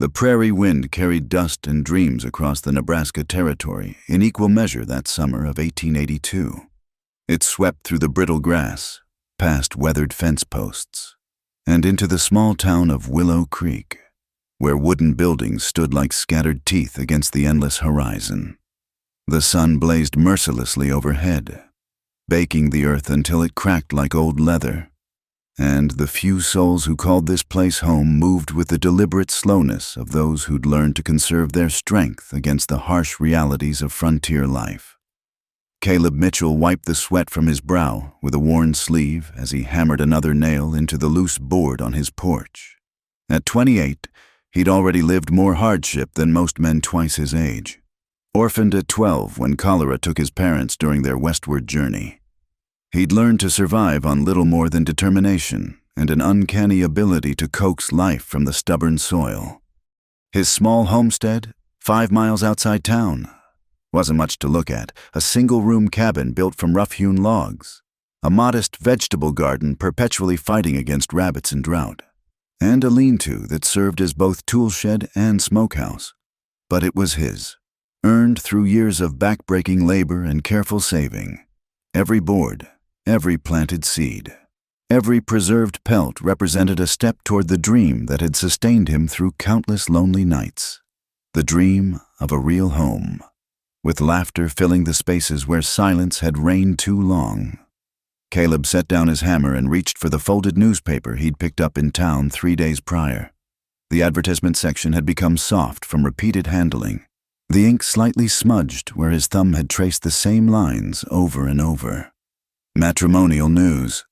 The prairie wind carried dust and dreams across the Nebraska Territory in equal measure that summer of 1882. It swept through the brittle grass, past weathered fence posts, and into the small town of Willow Creek, where wooden buildings stood like scattered teeth against the endless horizon. The sun blazed mercilessly overhead, baking the earth until it cracked like old leather, and the few souls who called this place home moved with the deliberate slowness of those who'd learned to conserve their strength against the harsh realities of frontier life. Caleb Mitchell wiped the sweat from his brow with a worn sleeve as he hammered another nail into the loose board on his porch. At 28, he'd already lived more hardship than most men twice his age. Orphaned at 12 when cholera took his parents during their westward journey. He'd learned to survive on little more than determination and an uncanny ability to coax life from the stubborn soil. His small homestead, 5 miles outside town, wasn't much to look at, a single-room cabin built from rough-hewn logs, a modest vegetable garden perpetually fighting against rabbits and drought, and a lean-to that served as both tool shed and smokehouse. But it was his, earned through years of back-breaking labor and careful saving. Every board, every planted seed, every preserved pelt represented a step toward the dream that had sustained him through countless lonely nights. The dream of a real home, with laughter filling the spaces where silence had reigned too long. Caleb set down his hammer and reached for the folded newspaper he'd picked up in town 3 days prior. The advertisement section had become soft from repeated handling, the ink slightly smudged where his thumb had traced the same lines over and over. Matrimonial news,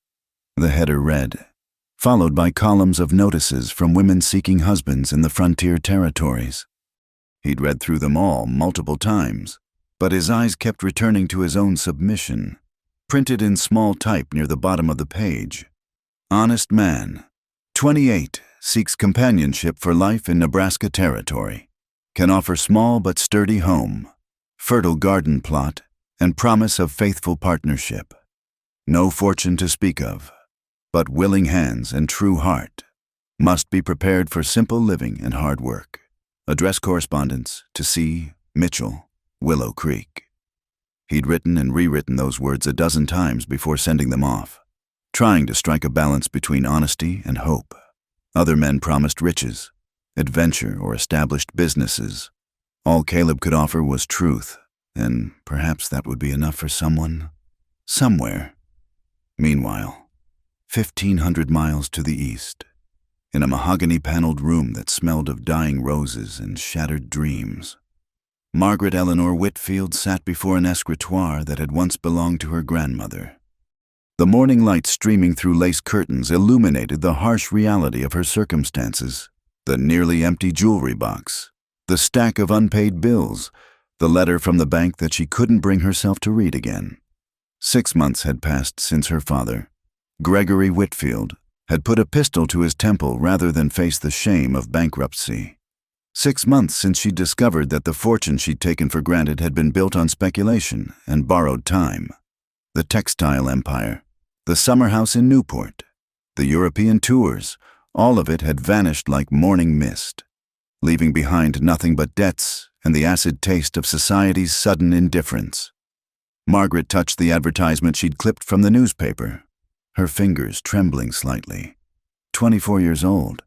the header read, followed by columns of notices from women seeking husbands in the frontier territories. He'd read through them all multiple times, but his eyes kept returning to his own submission, printed in small type near the bottom of the page. Honest man, 28, seeks companionship for life in Nebraska Territory, can offer small but sturdy home, fertile garden plot, and promise of faithful partnership. No fortune to speak of, but willing hands and true heart. Must be prepared for simple living and hard work. Address correspondence to C. Mitchell, Willow Creek. He'd written and rewritten those words a dozen times before sending them off, trying to strike a balance between honesty and hope. Other men promised riches, adventure, or established businesses. All Caleb could offer was truth, and perhaps that would be enough for someone, somewhere. Meanwhile, 1,500 miles to the east, in a mahogany-paneled room that smelled of dying roses and shattered dreams, Margaret Eleanor Whitfield sat before an escritoire that had once belonged to her grandmother. The morning light streaming through lace curtains illuminated the harsh reality of her circumstances, the nearly empty jewelry box, the stack of unpaid bills, the letter from the bank that she couldn't bring herself to read again. 6 months had passed since her father, Gregory Whitfield, had put a pistol to his temple rather than face the shame of bankruptcy. 6 months since she discovered that the fortune she'd taken for granted had been built on speculation and borrowed time. The textile empire, the summer house in Newport, the European tours, all of it had vanished like morning mist, leaving behind nothing but debts and the acid taste of society's sudden indifference. Margaret touched the advertisement she'd clipped from the newspaper, her fingers trembling slightly. 24 years old,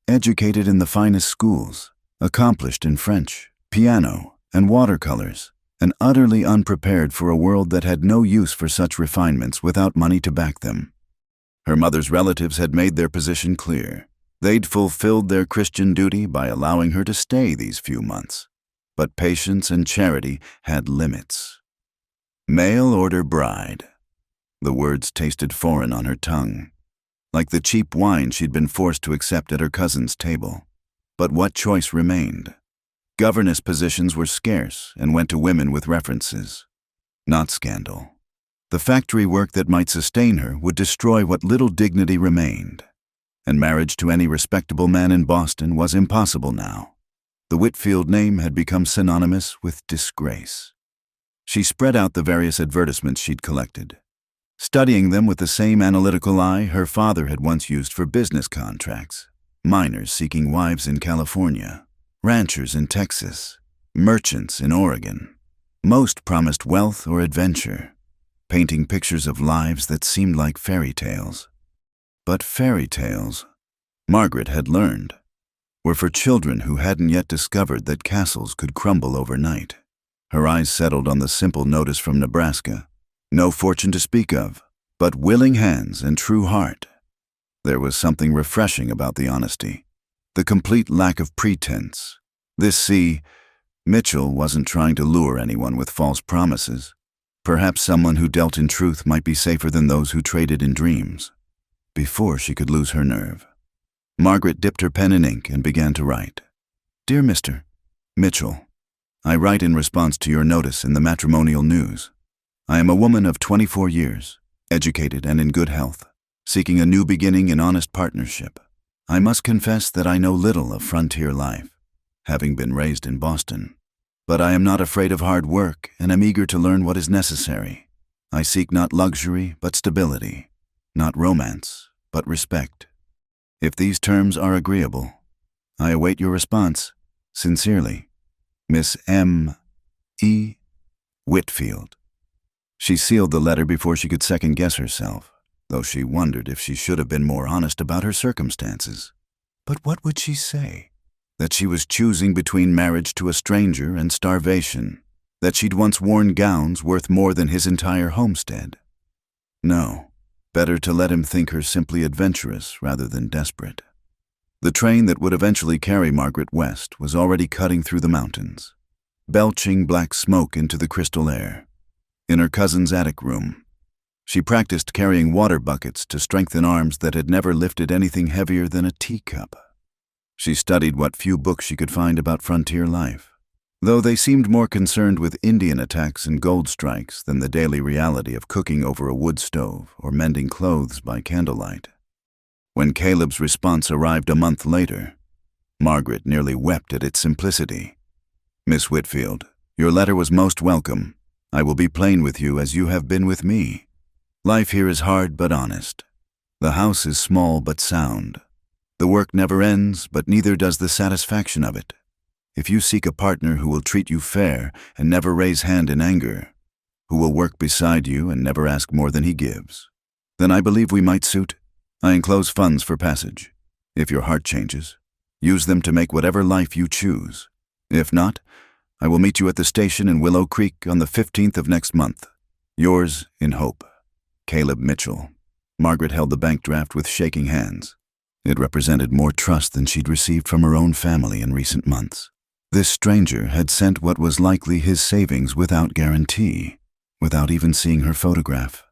educated in the finest schools, accomplished in French, piano, and watercolors, and utterly unprepared for a world that had no use for such refinements without money to back them. Her mother's relatives had made their position clear. They'd fulfilled their Christian duty by allowing her to stay these few months, but patience and charity had limits. Mail-order bride. The words tasted foreign on her tongue, like the cheap wine she'd been forced to accept at her cousin's table. But what choice remained? Governess positions were scarce and went to women with references, not scandal. The factory work that might sustain her would destroy what little dignity remained, and marriage to any respectable man in Boston was impossible now. The Whitfield name had become synonymous with disgrace. She spread out the various advertisements she'd collected, studying them with the same analytical eye her father had once used for business contracts. Miners seeking wives in California, ranchers in Texas, merchants in Oregon. Most promised wealth or adventure, painting pictures of lives that seemed like fairy tales. But fairy tales, Margaret had learned, were for children who hadn't yet discovered that castles could crumble overnight. Her eyes settled on the simple notice from Nebraska. No fortune to speak of, but willing hands and true heart. There was something refreshing about the honesty, the complete lack of pretense. This C. Mitchell wasn't trying to lure anyone with false promises. Perhaps someone who dealt in truth might be safer than those who traded in dreams. Before she could lose her nerve, Margaret dipped her pen in ink and began to write. Dear Mr. Mitchell, I write in response to your notice in the matrimonial news. I am a woman of 24 years, educated and in good health, seeking a new beginning in honest partnership. I must confess that I know little of frontier life, having been raised in Boston. But I am not afraid of hard work and am eager to learn what is necessary. I seek not luxury, but stability, not romance, but respect. If these terms are agreeable, I await your response. Sincerely, Miss M. E. Whitfield. She sealed the letter before she could second-guess herself, though she wondered if she should have been more honest about her circumstances. But what would she say? That she was choosing between marriage to a stranger and starvation, that she'd once worn gowns worth more than his entire homestead. No, better to let him think her simply adventurous rather than desperate. The train that would eventually carry Margaret west was already cutting through the mountains, belching black smoke into the crystal air. In her cousin's attic room, she practiced carrying water buckets to strengthen arms that had never lifted anything heavier than a teacup. She studied what few books she could find about frontier life, though they seemed more concerned with Indian attacks and gold strikes than the daily reality of cooking over a wood stove or mending clothes by candlelight. When Caleb's response arrived a month later, Margaret nearly wept at its simplicity. Miss Whitfield, your letter was most welcome. I will be plain with you as you have been with me. Life here is hard but honest. The house is small but sound. The work never ends, but neither does the satisfaction of it. If you seek a partner who will treat you fair and never raise hand in anger, who will work beside you and never ask more than he gives, then I believe we might suit. I enclose funds for passage. If your heart changes, use them to make whatever life you choose. If not, I will meet you at the station in Willow Creek on the 15th of next month. Yours in hope, Caleb Mitchell. Margaret held the bank draft with shaking hands. It represented more trust than she'd received from her own family in recent months. This stranger had sent what was likely his savings without guarantee, without even seeing her photograph.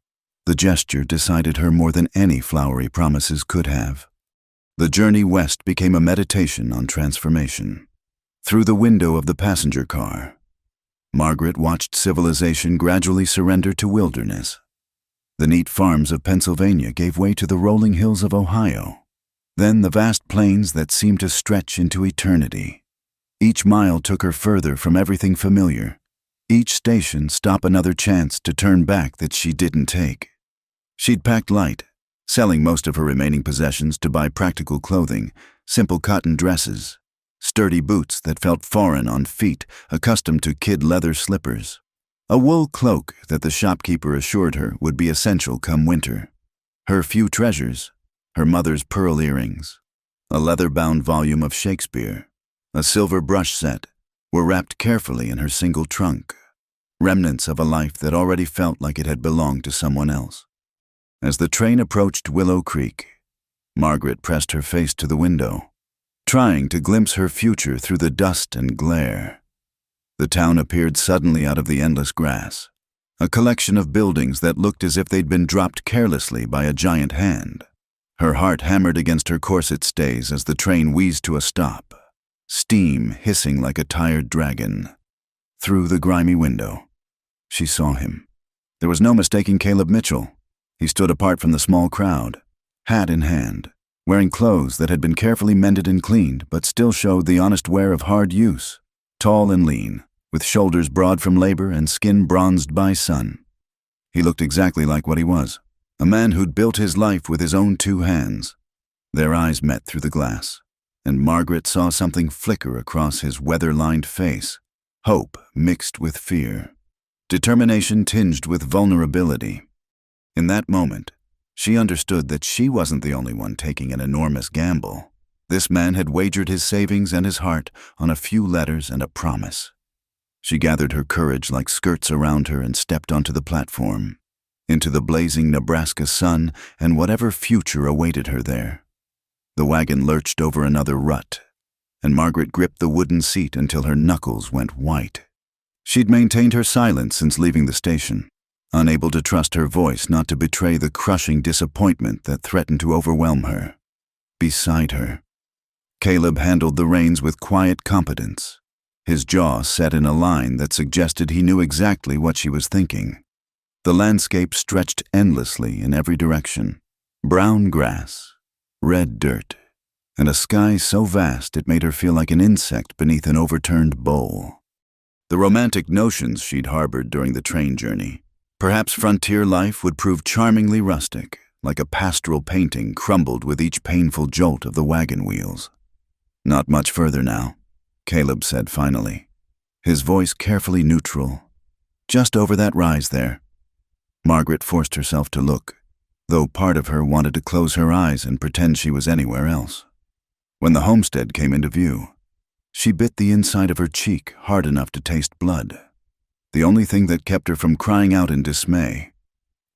The gesture decided her more than any flowery promises could have. The journey west became a meditation on transformation. Through the window of the passenger car, Margaret watched civilization gradually surrender to wilderness. The neat farms of Pennsylvania gave way to the rolling hills of Ohio. Then the vast plains that seemed to stretch into eternity. Each mile took her further from everything familiar. Each station stopped another chance to turn back that she didn't take. She'd packed light, selling most of her remaining possessions to buy practical clothing, simple cotton dresses, sturdy boots that felt foreign on feet accustomed to kid leather slippers, a wool cloak that the shopkeeper assured her would be essential come winter. Her few treasures, her mother's pearl earrings, a leather-bound volume of Shakespeare, a silver brush set, were wrapped carefully in her single trunk, remnants of a life that already felt like it had belonged to someone else. As the train approached Willow Creek, Margaret pressed her face to the window, trying to glimpse her future through the dust and glare. The town appeared suddenly out of the endless grass, a collection of buildings that looked as if they'd been dropped carelessly by a giant hand. Her heart hammered against her corset stays as the train wheezed to a stop, steam hissing like a tired dragon. Through the grimy window, she saw him. There was no mistaking Caleb Mitchell. He stood apart from the small crowd, hat in hand, wearing clothes that had been carefully mended and cleaned but still showed the honest wear of hard use. Tall and lean, with shoulders broad from labor and skin bronzed by sun. He looked exactly like what he was, a man who'd built his life with his own two hands. Their eyes met through the glass. and Margaret saw something flicker across his weather-lined face, hope mixed with fear, determination tinged with vulnerability. In that moment, she understood that she wasn't the only one taking an enormous gamble. This man had wagered his savings and his heart on a few letters and a promise. She gathered her courage like skirts around her and stepped onto the platform, into the blazing Nebraska sun and whatever future awaited her there. The wagon lurched over another rut, and Margaret gripped the wooden seat until her knuckles went white. She'd maintained her silence since leaving the station, unable to trust her voice not to betray the crushing disappointment that threatened to overwhelm her. Beside her, Caleb handled the reins with quiet competence, his jaw set in a line that suggested he knew exactly what she was thinking. The landscape stretched endlessly in every direction. Brown grass, red dirt, and a sky so vast it made her feel like an insect beneath an overturned bowl. The romantic notions she'd harbored during the train journey, perhaps frontier life would prove charmingly rustic, like a pastoral painting crumbled with each painful jolt of the wagon wheels. Not much further now, Caleb said finally, his voice carefully neutral. Just over that rise there. Margaret forced herself to look, though part of her wanted to close her eyes and pretend she was anywhere else. When the homestead came into view, she bit the inside of her cheek hard enough to taste blood, the only thing that kept her from crying out in dismay.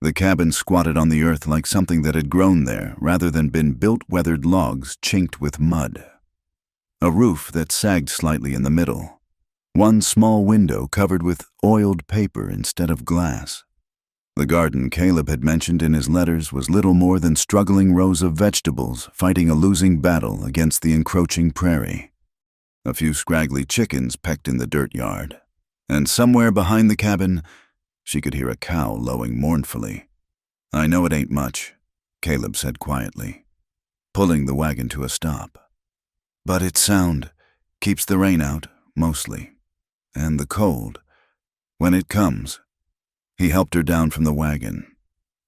The cabin squatted on the earth like something that had grown there rather than been built weathered logs chinked with mud. A roof that sagged slightly in the middle, one small window covered with oiled paper instead of glass. The garden Caleb had mentioned in his letters was little more than struggling rows of vegetables fighting a losing battle against the encroaching prairie. A few scraggly chickens pecked in the dirt yard, and somewhere behind the cabin, she could hear a cow lowing mournfully. "I know it ain't much," Caleb said quietly, pulling the wagon to a stop. "But its sound keeps the rain out, mostly, and the cold, when it comes." He helped her down from the wagon,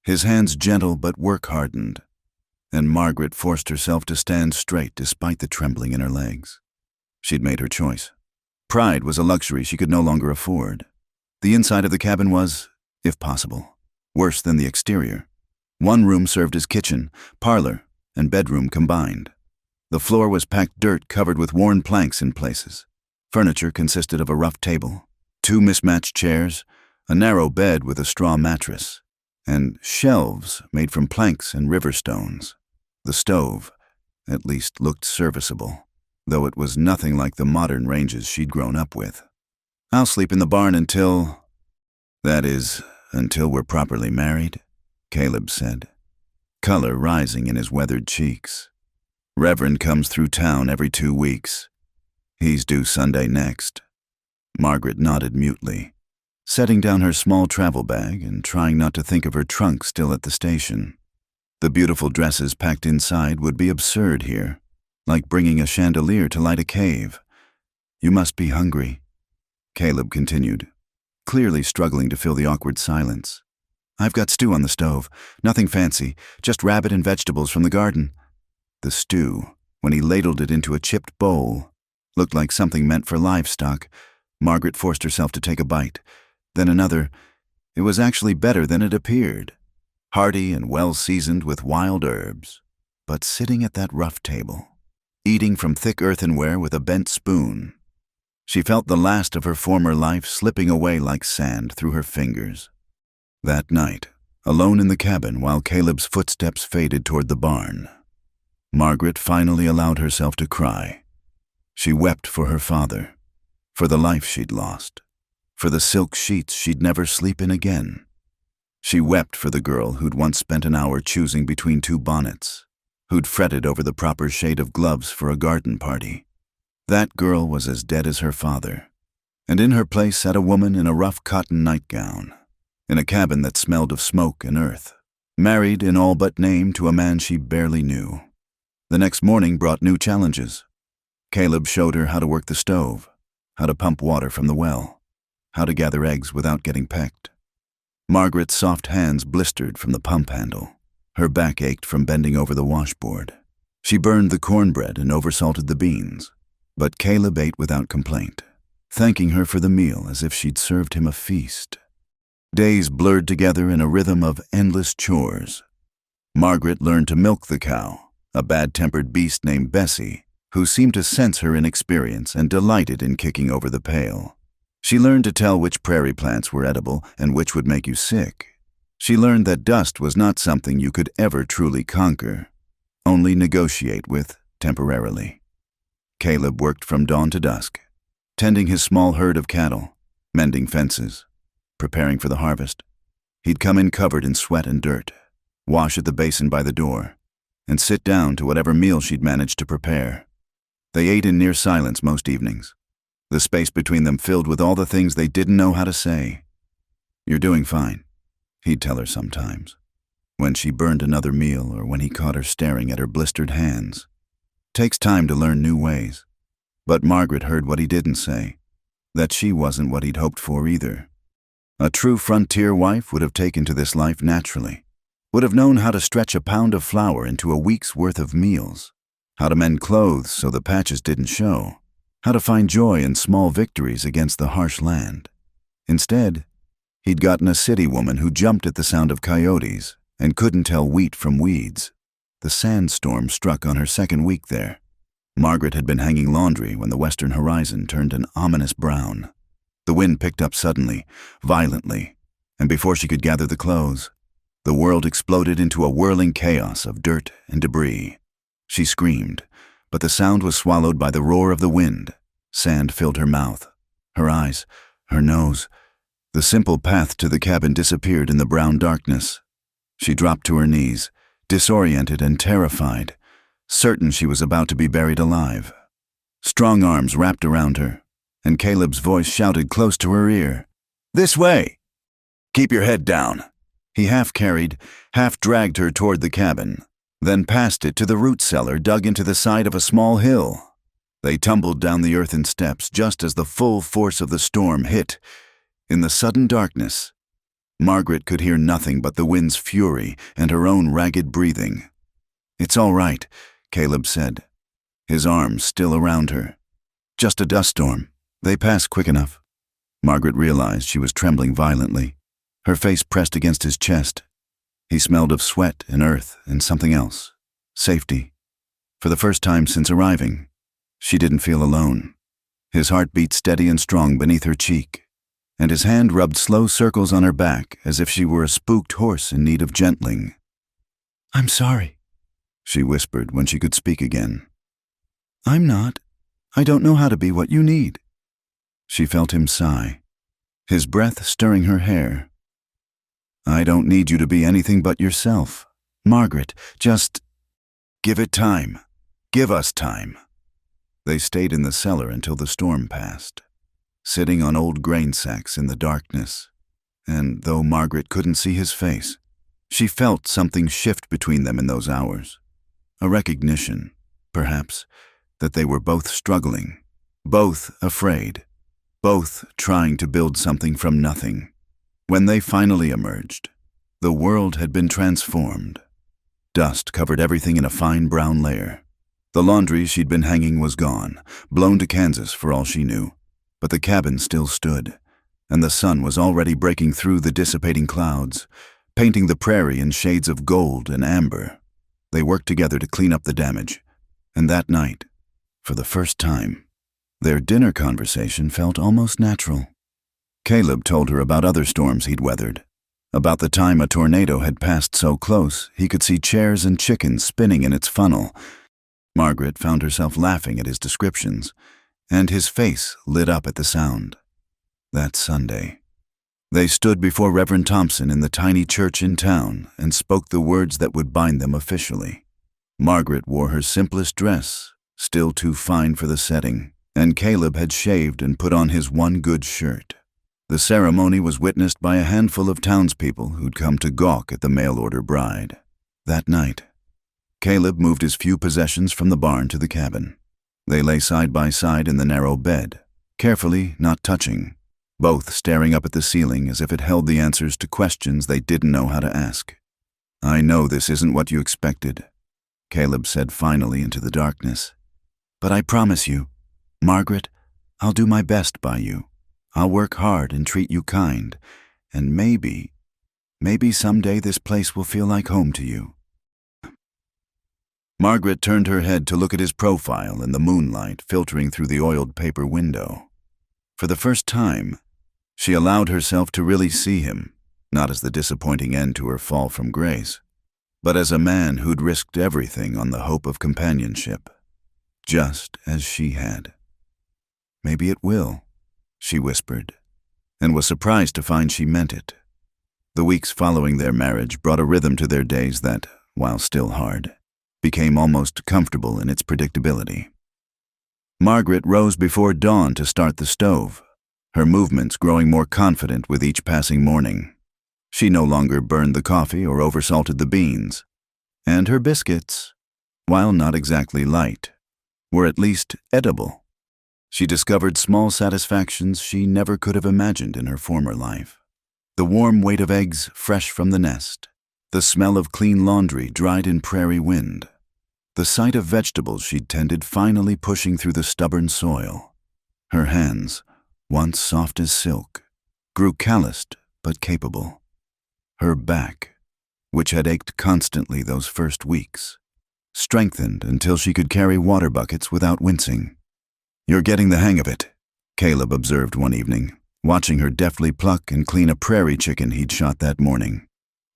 his hands gentle but work-hardened, and Margaret forced herself to stand straight despite the trembling in her legs. She'd made her choice. Pride was a luxury she could no longer afford. The inside of the cabin was, if possible, worse than the exterior. One room served as kitchen, parlor, and bedroom combined. The floor was packed dirt covered with worn planks in places. Furniture consisted of a rough table, two mismatched chairs, a narrow bed with a straw mattress, and shelves made from planks and river stones. The stove, at least, looked serviceable, though it was nothing like the modern ranges she'd grown up with. "I'll sleep in the barn that is, until we're properly married," Caleb said, color rising in his weathered cheeks. "Reverend comes through town every 2 weeks. He's due Sunday next." Margaret nodded mutely, setting down her small travel bag and trying not to think of her trunk still at the station. The beautiful dresses packed inside would be absurd here, like bringing a chandelier to light a cave. "You must be hungry," Caleb continued, clearly struggling to fill the awkward silence. "I've got stew on the stove, nothing fancy, just rabbit and vegetables from the garden." The stew, when he ladled it into a chipped bowl, looked like something meant for livestock. Margaret forced herself to take a bite, then another. It was actually better than it appeared, hearty and well-seasoned with wild herbs. But sitting at that rough table, eating from thick earthenware with a bent spoon, she felt the last of her former life slipping away like sand through her fingers. That night, alone in the cabin while Caleb's footsteps faded toward the barn, Margaret finally allowed herself to cry. She wept for her father, for the life she'd lost, for the silk sheets she'd never sleep in again. She wept for the girl who'd once spent an hour choosing between 2 bonnets, who'd fretted over the proper shade of gloves for a garden party. That girl was as dead as her father, and in her place sat a woman in a rough cotton nightgown, in a cabin that smelled of smoke and earth, married in all but name to a man she barely knew. The next morning brought new challenges. Caleb showed her how to work the stove, how to pump water from the well, how to gather eggs without getting pecked. Margaret's soft hands blistered from the pump handle. Her back ached from bending over the washboard. She burned the cornbread and oversalted the beans, but Caleb ate without complaint, thanking her for the meal as if she'd served him a feast. Days blurred together in a rhythm of endless chores. Margaret learned to milk the cow, a bad-tempered beast named Bessie, who seemed to sense her inexperience and delighted in kicking over the pail. She learned to tell which prairie plants were edible and which would make you sick. She learned that dust was not something you could ever truly conquer, only negotiate with temporarily. Caleb worked from dawn to dusk, tending his small herd of cattle, mending fences, preparing for the harvest. He'd come in covered in sweat and dirt, wash at the basin by the door, and sit down to whatever meal she'd managed to prepare. They ate in near silence most evenings, the space between them filled with all the things they didn't know how to say. "You're doing fine," he'd tell her sometimes, when she burned another meal or when he caught her staring at her blistered hands. Takes time to learn new ways. But Margaret heard what he didn't say, that she wasn't what he'd hoped for either. A true frontier wife would have taken to this life naturally, would have known how to stretch a pound of flour into a week's worth of meals, how to mend clothes so the patches didn't show, how to find joy in small victories against the harsh land. Instead, he'd gotten a city woman who jumped at the sound of coyotes and couldn't tell wheat from weeds. The sandstorm struck on her second week there. Margaret had been hanging laundry when the western horizon turned an ominous brown. The wind picked up suddenly, violently, and before she could gather the clothes, the world exploded into a whirling chaos of dirt and debris. She screamed, but the sound was swallowed by the roar of the wind. Sand filled her mouth, her eyes, her nose. The simple path to the cabin disappeared in the brown darkness. She dropped to her knees, disoriented and terrified, certain she was about to be buried alive. Strong arms wrapped around her, and Caleb's voice shouted close to her ear, "This way! Keep your head down." He half carried, half dragged her toward the cabin, then past it to the root cellar dug into the side of a small hill. They tumbled down the earthen steps just as the full force of the storm hit. In the sudden darkness, Margaret could hear nothing but the wind's fury and her own ragged breathing. "It's all right," Caleb said, his arms still around her. "Just a dust storm. They pass quick enough." Margaret realized she was trembling violently, her face pressed against his chest. He smelled of sweat and earth and something else. Safety. For the first time since arriving, she didn't feel alone. His heart beat steady and strong beneath her cheek, and his hand rubbed slow circles on her back as if she were a spooked horse in need of gentling. "I'm sorry," she whispered when she could speak again. "I'm not. I don't know how to be what you need." She felt him sigh, his breath stirring her hair. "I don't need you to be anything but yourself, Margaret. Just give it time. Give us time." They stayed in the cellar until the storm passed, sitting on old grain sacks in the darkness, and though Margaret couldn't see his face, she felt something shift between them in those hours. A recognition, perhaps, that they were both struggling, both afraid, both trying to build something from nothing. When they finally emerged, the world had been transformed. Dust covered everything in a fine brown layer. The laundry she'd been hanging was gone, blown to Kansas for all she knew, but the cabin still stood, and the sun was already breaking through the dissipating clouds, painting the prairie in shades of gold and amber. They worked together to clean up the damage, and that night, for the first time, their dinner conversation felt almost natural. Caleb told her about other storms he'd weathered, about the time a tornado had passed so close he could see chairs and chickens spinning in its funnel. Margaret found herself laughing at his descriptions, and his face lit up at the sound. That Sunday, they stood before Reverend Thompson in the tiny church in town and spoke the words that would bind them officially. Margaret wore her simplest dress, still too fine for the setting, and Caleb had shaved and put on his one good shirt. The ceremony was witnessed by a handful of townspeople who'd come to gawk at the mail-order bride. That night, Caleb moved his few possessions from the barn to the cabin. They lay side by side in the narrow bed, carefully not touching, both staring up at the ceiling as if it held the answers to questions they didn't know how to ask. "I know this isn't what you expected," Caleb said finally into the darkness. "But I promise you, Margaret, I'll do my best by you. I'll work hard and treat you kind, and maybe someday this place will feel like home to you." Margaret turned her head to look at his profile in the moonlight filtering through the oiled paper window. For the first time, she allowed herself to really see him, not as the disappointing end to her fall from grace, but as a man who'd risked everything on the hope of companionship, just as she had. "Maybe it will," she whispered, and was surprised to find she meant it. The weeks following their marriage brought a rhythm to their days that, while still hard, became almost comfortable in its predictability. Margaret rose before dawn to start the stove, her movements growing more confident with each passing morning. She no longer burned the coffee or oversalted the beans, and her biscuits, while not exactly light, were at least edible. She discovered small satisfactions she never could have imagined in her former life. The warm weight of eggs fresh from the nest, the smell of clean laundry dried in prairie wind, the sight of vegetables she'd tended finally pushing through the stubborn soil. Her hands, once soft as silk, grew calloused but capable. Her back, which had ached constantly those first weeks, strengthened until she could carry water buckets without wincing. "You're getting the hang of it," Caleb observed one evening, watching her deftly pluck and clean a prairie chicken he'd shot that morning.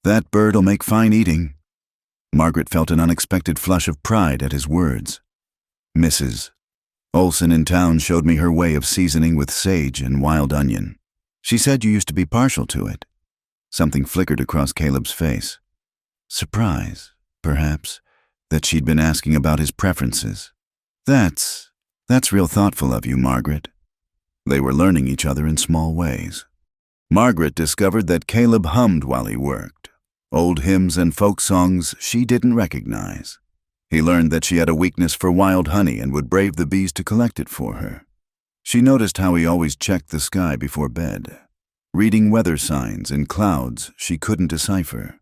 "That bird'll make fine eating." Margaret felt an unexpected flush of pride at his words. "Mrs. Olson in town showed me her way of seasoning with sage and wild onion. She said you used to be partial to it." Something flickered across Caleb's face. Surprise, perhaps, that she'd been asking about his preferences. That's real thoughtful of you, Margaret." They were learning each other in small ways. Margaret discovered that Caleb hummed while he worked, old hymns and folk songs she didn't recognize. He learned that she had a weakness for wild honey and would brave the bees to collect it for her. She noticed how he always checked the sky before bed, reading weather signs in clouds she couldn't decipher.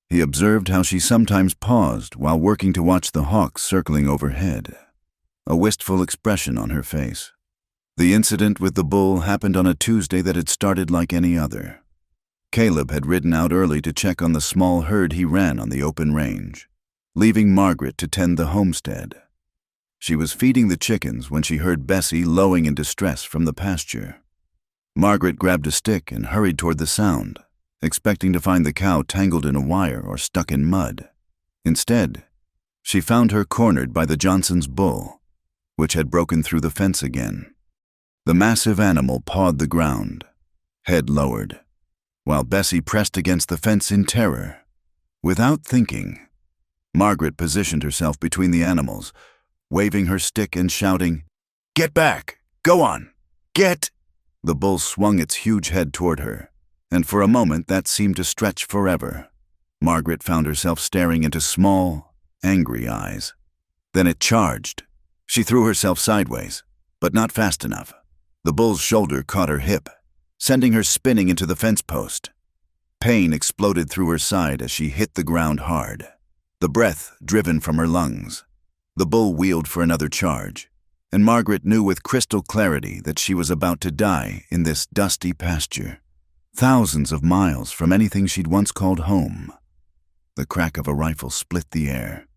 He observed how she sometimes paused while working to watch the hawks circling overhead, a wistful expression on her face. The incident with the bull happened on a Tuesday that had started like any other. Caleb had ridden out early to check on the small herd he ran on the open range, leaving Margaret to tend the homestead. She was feeding the chickens when she heard Bessie lowing in distress from the pasture. Margaret grabbed a stick and hurried toward the sound, expecting to find the cow tangled in a wire or stuck in mud. Instead, she found her cornered by the Johnson's bull, which had broken through the fence again. The massive animal pawed the ground, head lowered, while Bessie pressed against the fence in terror. Without thinking, Margaret positioned herself between the animals, waving her stick and shouting, "Get back! Go on! Get!" The bull swung its huge head toward her, and for a moment that seemed to stretch forever. Margaret found herself staring into small, angry eyes. Then it charged. She threw herself sideways, but not fast enough. The bull's shoulder caught her hip, sending her spinning into the fence post. Pain exploded through her side as she hit the ground hard, the breath driven from her lungs. The bull wheeled for another charge, and Margaret knew with crystal clarity that she was about to die in this dusty pasture, thousands of miles from anything she'd once called home. The crack of a rifle split the air.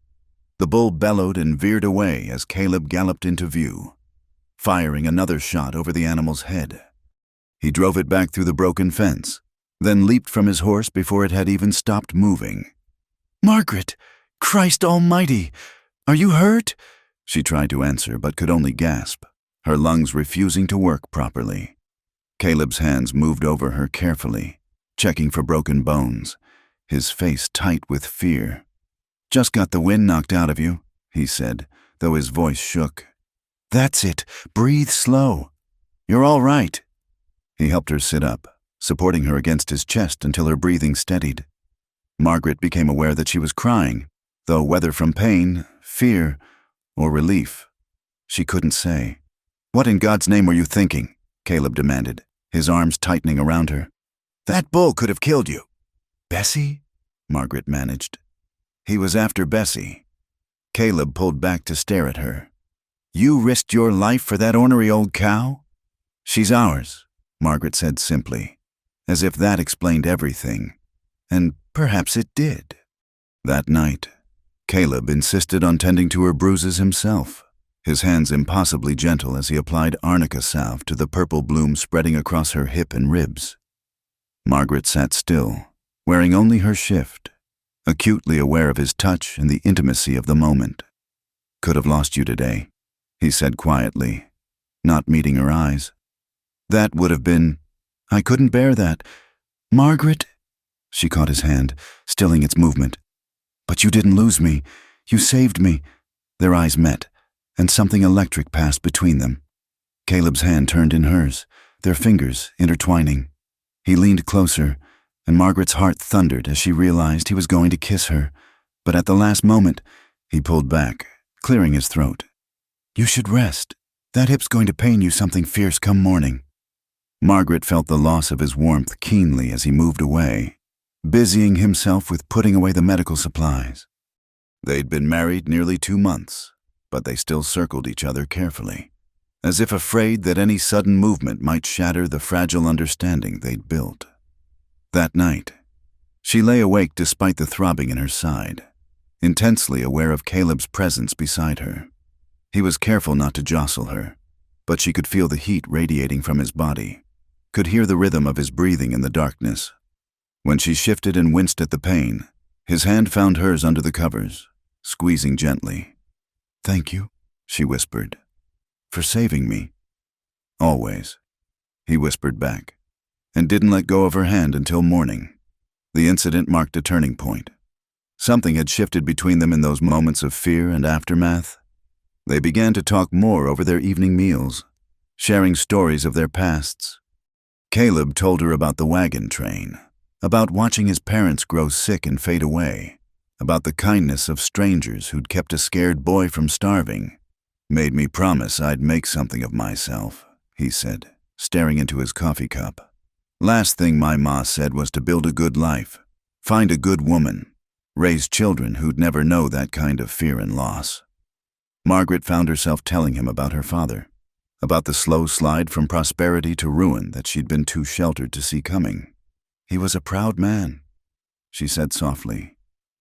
The bull bellowed and veered away as Caleb galloped into view, firing another shot over the animal's head. He drove it back through the broken fence, then leaped from his horse before it had even stopped moving. "Margaret! Christ almighty! Are you hurt?" She tried to answer but could only gasp, her lungs refusing to work properly. Caleb's hands moved over her carefully, checking for broken bones, his face tight with fear. "Just got the wind knocked out of you," he said, though his voice shook. "That's it. Breathe slow. You're all right." He helped her sit up, supporting her against his chest until her breathing steadied. Margaret became aware that she was crying, though whether from pain, fear, or relief, she couldn't say. "What in God's name were you thinking?" Caleb demanded, his arms tightening around her. "That bull could have killed you." "Bessie?" Margaret managed. "He was after Bessie." Caleb pulled back to stare at her. "You risked your life for that ornery old cow?" "She's ours," Margaret said simply, as if that explained everything. And perhaps it did. That night, Caleb insisted on tending to her bruises himself, his hands impossibly gentle as he applied arnica salve to the purple bloom spreading across her hip and ribs. Margaret sat still, wearing only her shift, acutely aware of his touch and the intimacy of the moment. "Could have lost you today," he said quietly, not meeting her eyes. "That would have been... I couldn't bear that. Margaret..." She caught his hand, stilling its movement. "But you didn't lose me. You saved me." Their eyes met, and something electric passed between them. Caleb's hand turned in hers, their fingers intertwining. He leaned closer, and Margaret's heart thundered as she realized he was going to kiss her, but at the last moment, he pulled back, clearing his throat. "You should rest. That hip's going to pain you something fierce come morning." Margaret felt the loss of his warmth keenly as he moved away, busying himself with putting away the medical supplies. They'd been married nearly 2 months, but they still circled each other carefully, as if afraid that any sudden movement might shatter the fragile understanding they'd built. That night, she lay awake despite the throbbing in her side, intensely aware of Caleb's presence beside her. He was careful not to jostle her, but she could feel the heat radiating from his body, could hear the rhythm of his breathing in the darkness. When she shifted and winced at the pain, his hand found hers under the covers, squeezing gently. "Thank you," she whispered, "for saving me." "Always," he whispered back, and didn't let go of her hand until morning. The incident marked a turning point. Something had shifted between them in those moments of fear and aftermath. They began to talk more over their evening meals, sharing stories of their pasts. Caleb told her about the wagon train, about watching his parents grow sick and fade away, about the kindness of strangers who'd kept a scared boy from starving. "Made me promise I'd make something of myself," he said, staring into his coffee cup. "Last thing my ma said was to build a good life, find a good woman, raise children who'd never know that kind of fear and loss." Margaret found herself telling him about her father, about the slow slide from prosperity to ruin that she'd been too sheltered to see coming. "He was a proud man," she said softly.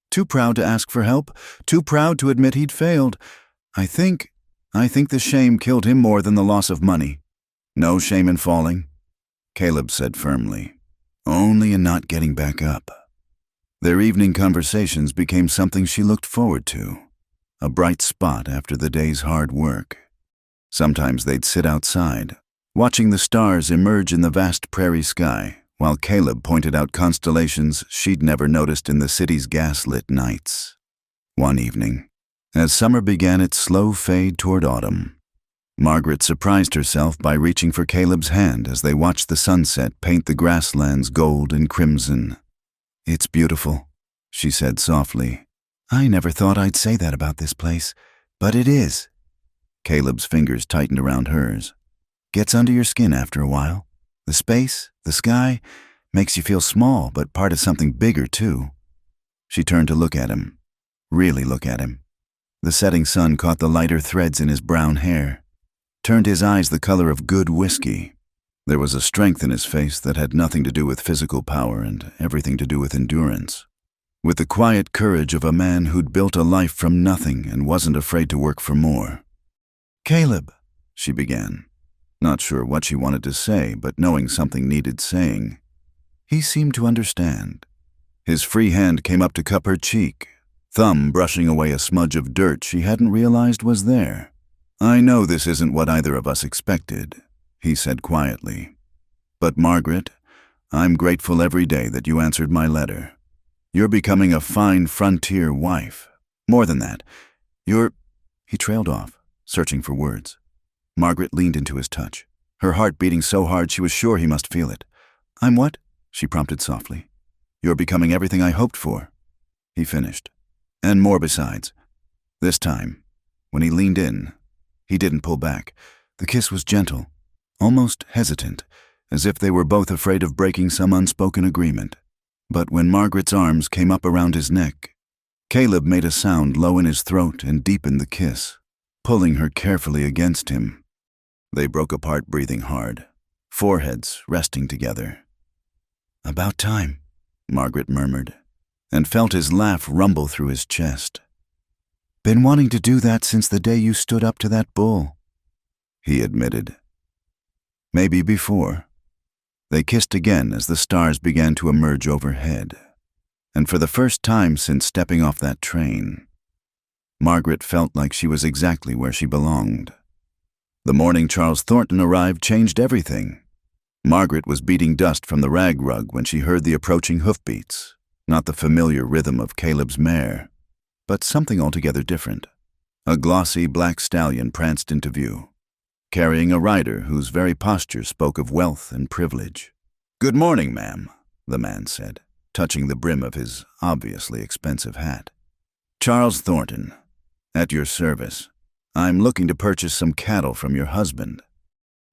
"Too proud to ask for help, too proud to admit he'd failed. I think the shame killed him more than the loss of money." "No shame in falling," Caleb said firmly. "Only in not getting back up." Their evening conversations became something she looked forward to, a bright spot after the day's hard work. Sometimes they'd sit outside, watching the stars emerge in the vast prairie sky, while Caleb pointed out constellations she'd never noticed in the city's gas-lit nights. One evening, as summer began its slow fade toward autumn, Margaret surprised herself by reaching for Caleb's hand as they watched the sunset paint the grasslands gold and crimson. "It's beautiful," she said softly. "I never thought I'd say that about this place, but it is." Caleb's fingers tightened around hers. "Gets under your skin after a while. The space, the sky, makes you feel small, but part of something bigger, too." She turned to look at him, really look at him. The setting sun caught the lighter threads in his brown hair, turned his eyes the color of good whiskey. There was a strength in his face that had nothing to do with physical power and everything to do with endurance, with the quiet courage of a man who'd built a life from nothing and wasn't afraid to work for more. "Caleb," she began, not sure what she wanted to say, but knowing something needed saying. He seemed to understand. His free hand came up to cup her cheek, thumb brushing away a smudge of dirt she hadn't realized was there. "I know this isn't what either of us expected," he said quietly. "But Margaret, I'm grateful every day that you answered my letter. You're becoming a fine frontier wife. More than that, you're..." He trailed off, searching for words. Margaret leaned into his touch, her heart beating so hard she was sure he must feel it. "I'm what?" she prompted softly. "You're becoming everything I hoped for," he finished. "And more besides." This time, when he leaned in, he didn't pull back. The kiss was gentle, almost hesitant, as if they were both afraid of breaking some unspoken agreement. But when Margaret's arms came up around his neck, Caleb made a sound low in his throat and deepened the kiss, pulling her carefully against him. They broke apart, breathing hard, foreheads resting together. "About time," Margaret murmured, and felt his laugh rumble through his chest. "Been wanting to do that since the day you stood up to that bull," he admitted. Maybe before. They kissed again as the stars began to emerge overhead, and for the first time since stepping off that train, Margaret felt like she was exactly where she belonged. The morning Charles Thornton arrived changed everything. Margaret was beating dust from the rag rug when she heard the approaching hoofbeats, not the familiar rhythm of Caleb's mare, but something altogether different. A glossy black stallion pranced into view, carrying a rider whose very posture spoke of wealth and privilege. "Good morning, ma'am," the man said, touching the brim of his obviously expensive hat. "Charles Thornton, at your service. I'm looking to purchase some cattle from your husband."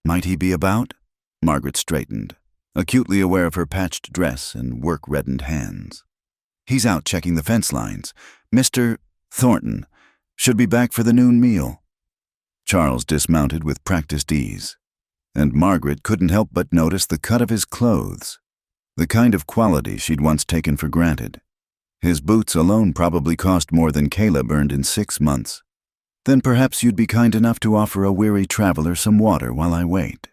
"Might he be about?" Margaret straightened, acutely aware of her patched dress and work-reddened hands. "He's out checking the fence lines. Mr. Thornton should be back for the noon meal." Charles dismounted with practiced ease, and Margaret couldn't help but notice the cut of his clothes, the kind of quality she'd once taken for granted. His boots alone probably cost more than Caleb earned in 6 months. "Then perhaps you'd be kind enough to offer a weary traveler some water while I wait."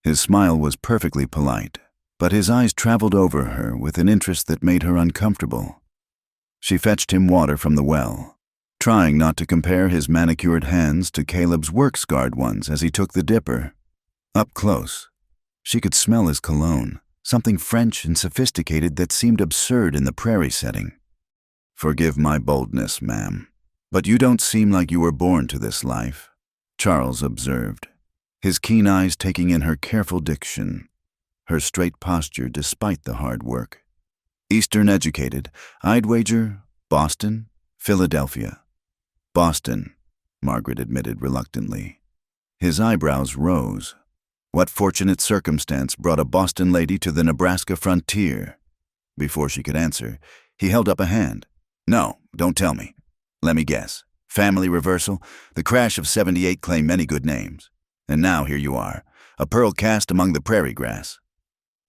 His smile was perfectly polite, but his eyes traveled over her with an interest that made her uncomfortable. She fetched him water from the well, trying not to compare his manicured hands to Caleb's work-scarred ones as he took the dipper. Up close, she could smell his cologne, something French and sophisticated that seemed absurd in the prairie setting. "Forgive my boldness, ma'am, but you don't seem like you were born to this life," Charles observed, his keen eyes taking in her careful diction, her straight posture despite the hard work. "Eastern educated, I'd wager Boston, Philadelphia." "Boston," Margaret admitted reluctantly. His eyebrows rose. What fortunate circumstance brought a Boston lady to the Nebraska frontier? Before she could answer, he held up a hand. "No, don't tell me. Let me guess. Family reversal? The crash of '78 claimed many good names. And now here you are, a pearl cast among the prairie grass."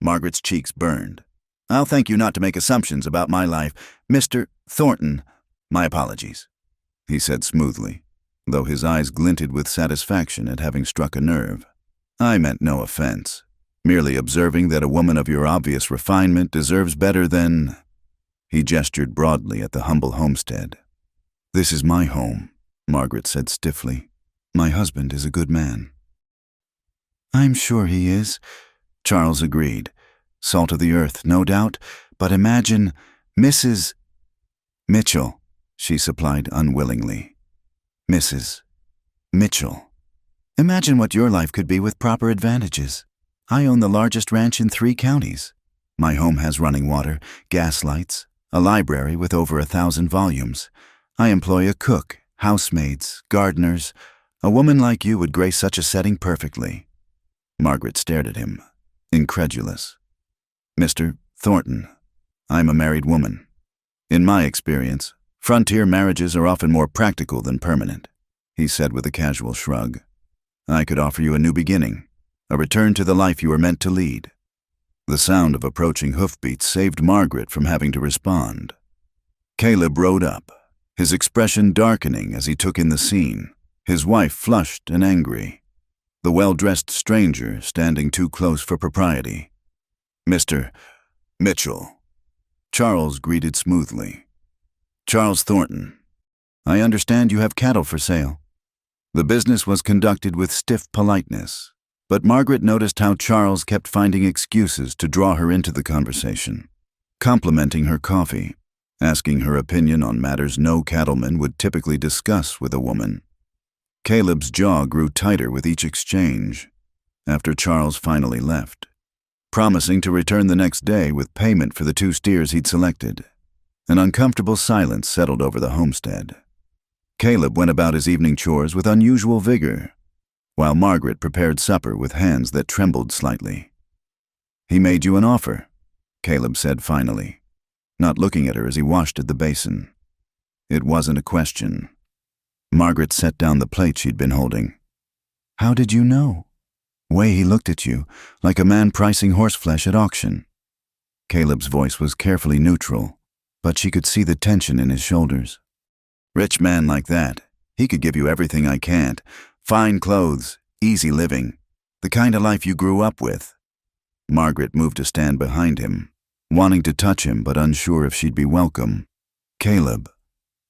Margaret's cheeks burned. "I'll thank you not to make assumptions about my life. Mr. Thornton, my apologies," he said smoothly, though his eyes glinted with satisfaction at having struck a nerve. "I meant no offense, merely observing that a woman of your obvious refinement deserves better than—" He gestured broadly at the humble homestead. "This is my home," Margaret said stiffly. "My husband is a good man." "I'm sure he is," Charles agreed. "Salt of the earth, no doubt, but imagine Mrs. Mitchell," she supplied unwillingly. "Mrs. Mitchell. Imagine what your life could be with proper advantages. I own the largest ranch in 3 counties. My home has running water, gas lights, a library with over 1,000 volumes. I employ a cook, housemaids, gardeners. A woman like you would grace such a setting perfectly." Margaret stared at him, incredulous. "Mr. Thornton, I'm a married woman. In my experience, frontier marriages are often more practical than permanent," he said with a casual shrug. "I could offer you a new beginning, a return to the life you were meant to lead." The sound of approaching hoofbeats saved Margaret from having to respond. Caleb rode up, his expression darkening as he took in the scene, his wife flushed and angry, the well-dressed stranger standing too close for propriety. "Mr. Mitchell," Charles greeted smoothly. "Charles Thornton. I understand you have cattle for sale." The business was conducted with stiff politeness, but Margaret noticed how Charles kept finding excuses to draw her into the conversation, complimenting her coffee, asking her opinion on matters no cattleman would typically discuss with a woman. Caleb's jaw grew tighter with each exchange, after Charles finally left, promising to return the next day with payment for the 2 steers he'd selected. An uncomfortable silence settled over the homestead. Caleb went about his evening chores with unusual vigor, while Margaret prepared supper with hands that trembled slightly. "He made you an offer," Caleb said finally, not looking at her as he washed at the basin. It wasn't a question. Margaret set down the plate she'd been holding. How did you know? Way he looked at you, like a man pricing horseflesh at auction. Caleb's voice was carefully neutral, but she could see the tension in his shoulders. Rich man like that, he could give you everything I can't. Fine clothes, easy living, the kind of life you grew up with. Margaret moved to stand behind him, wanting to touch him but unsure if she'd be welcome. Caleb,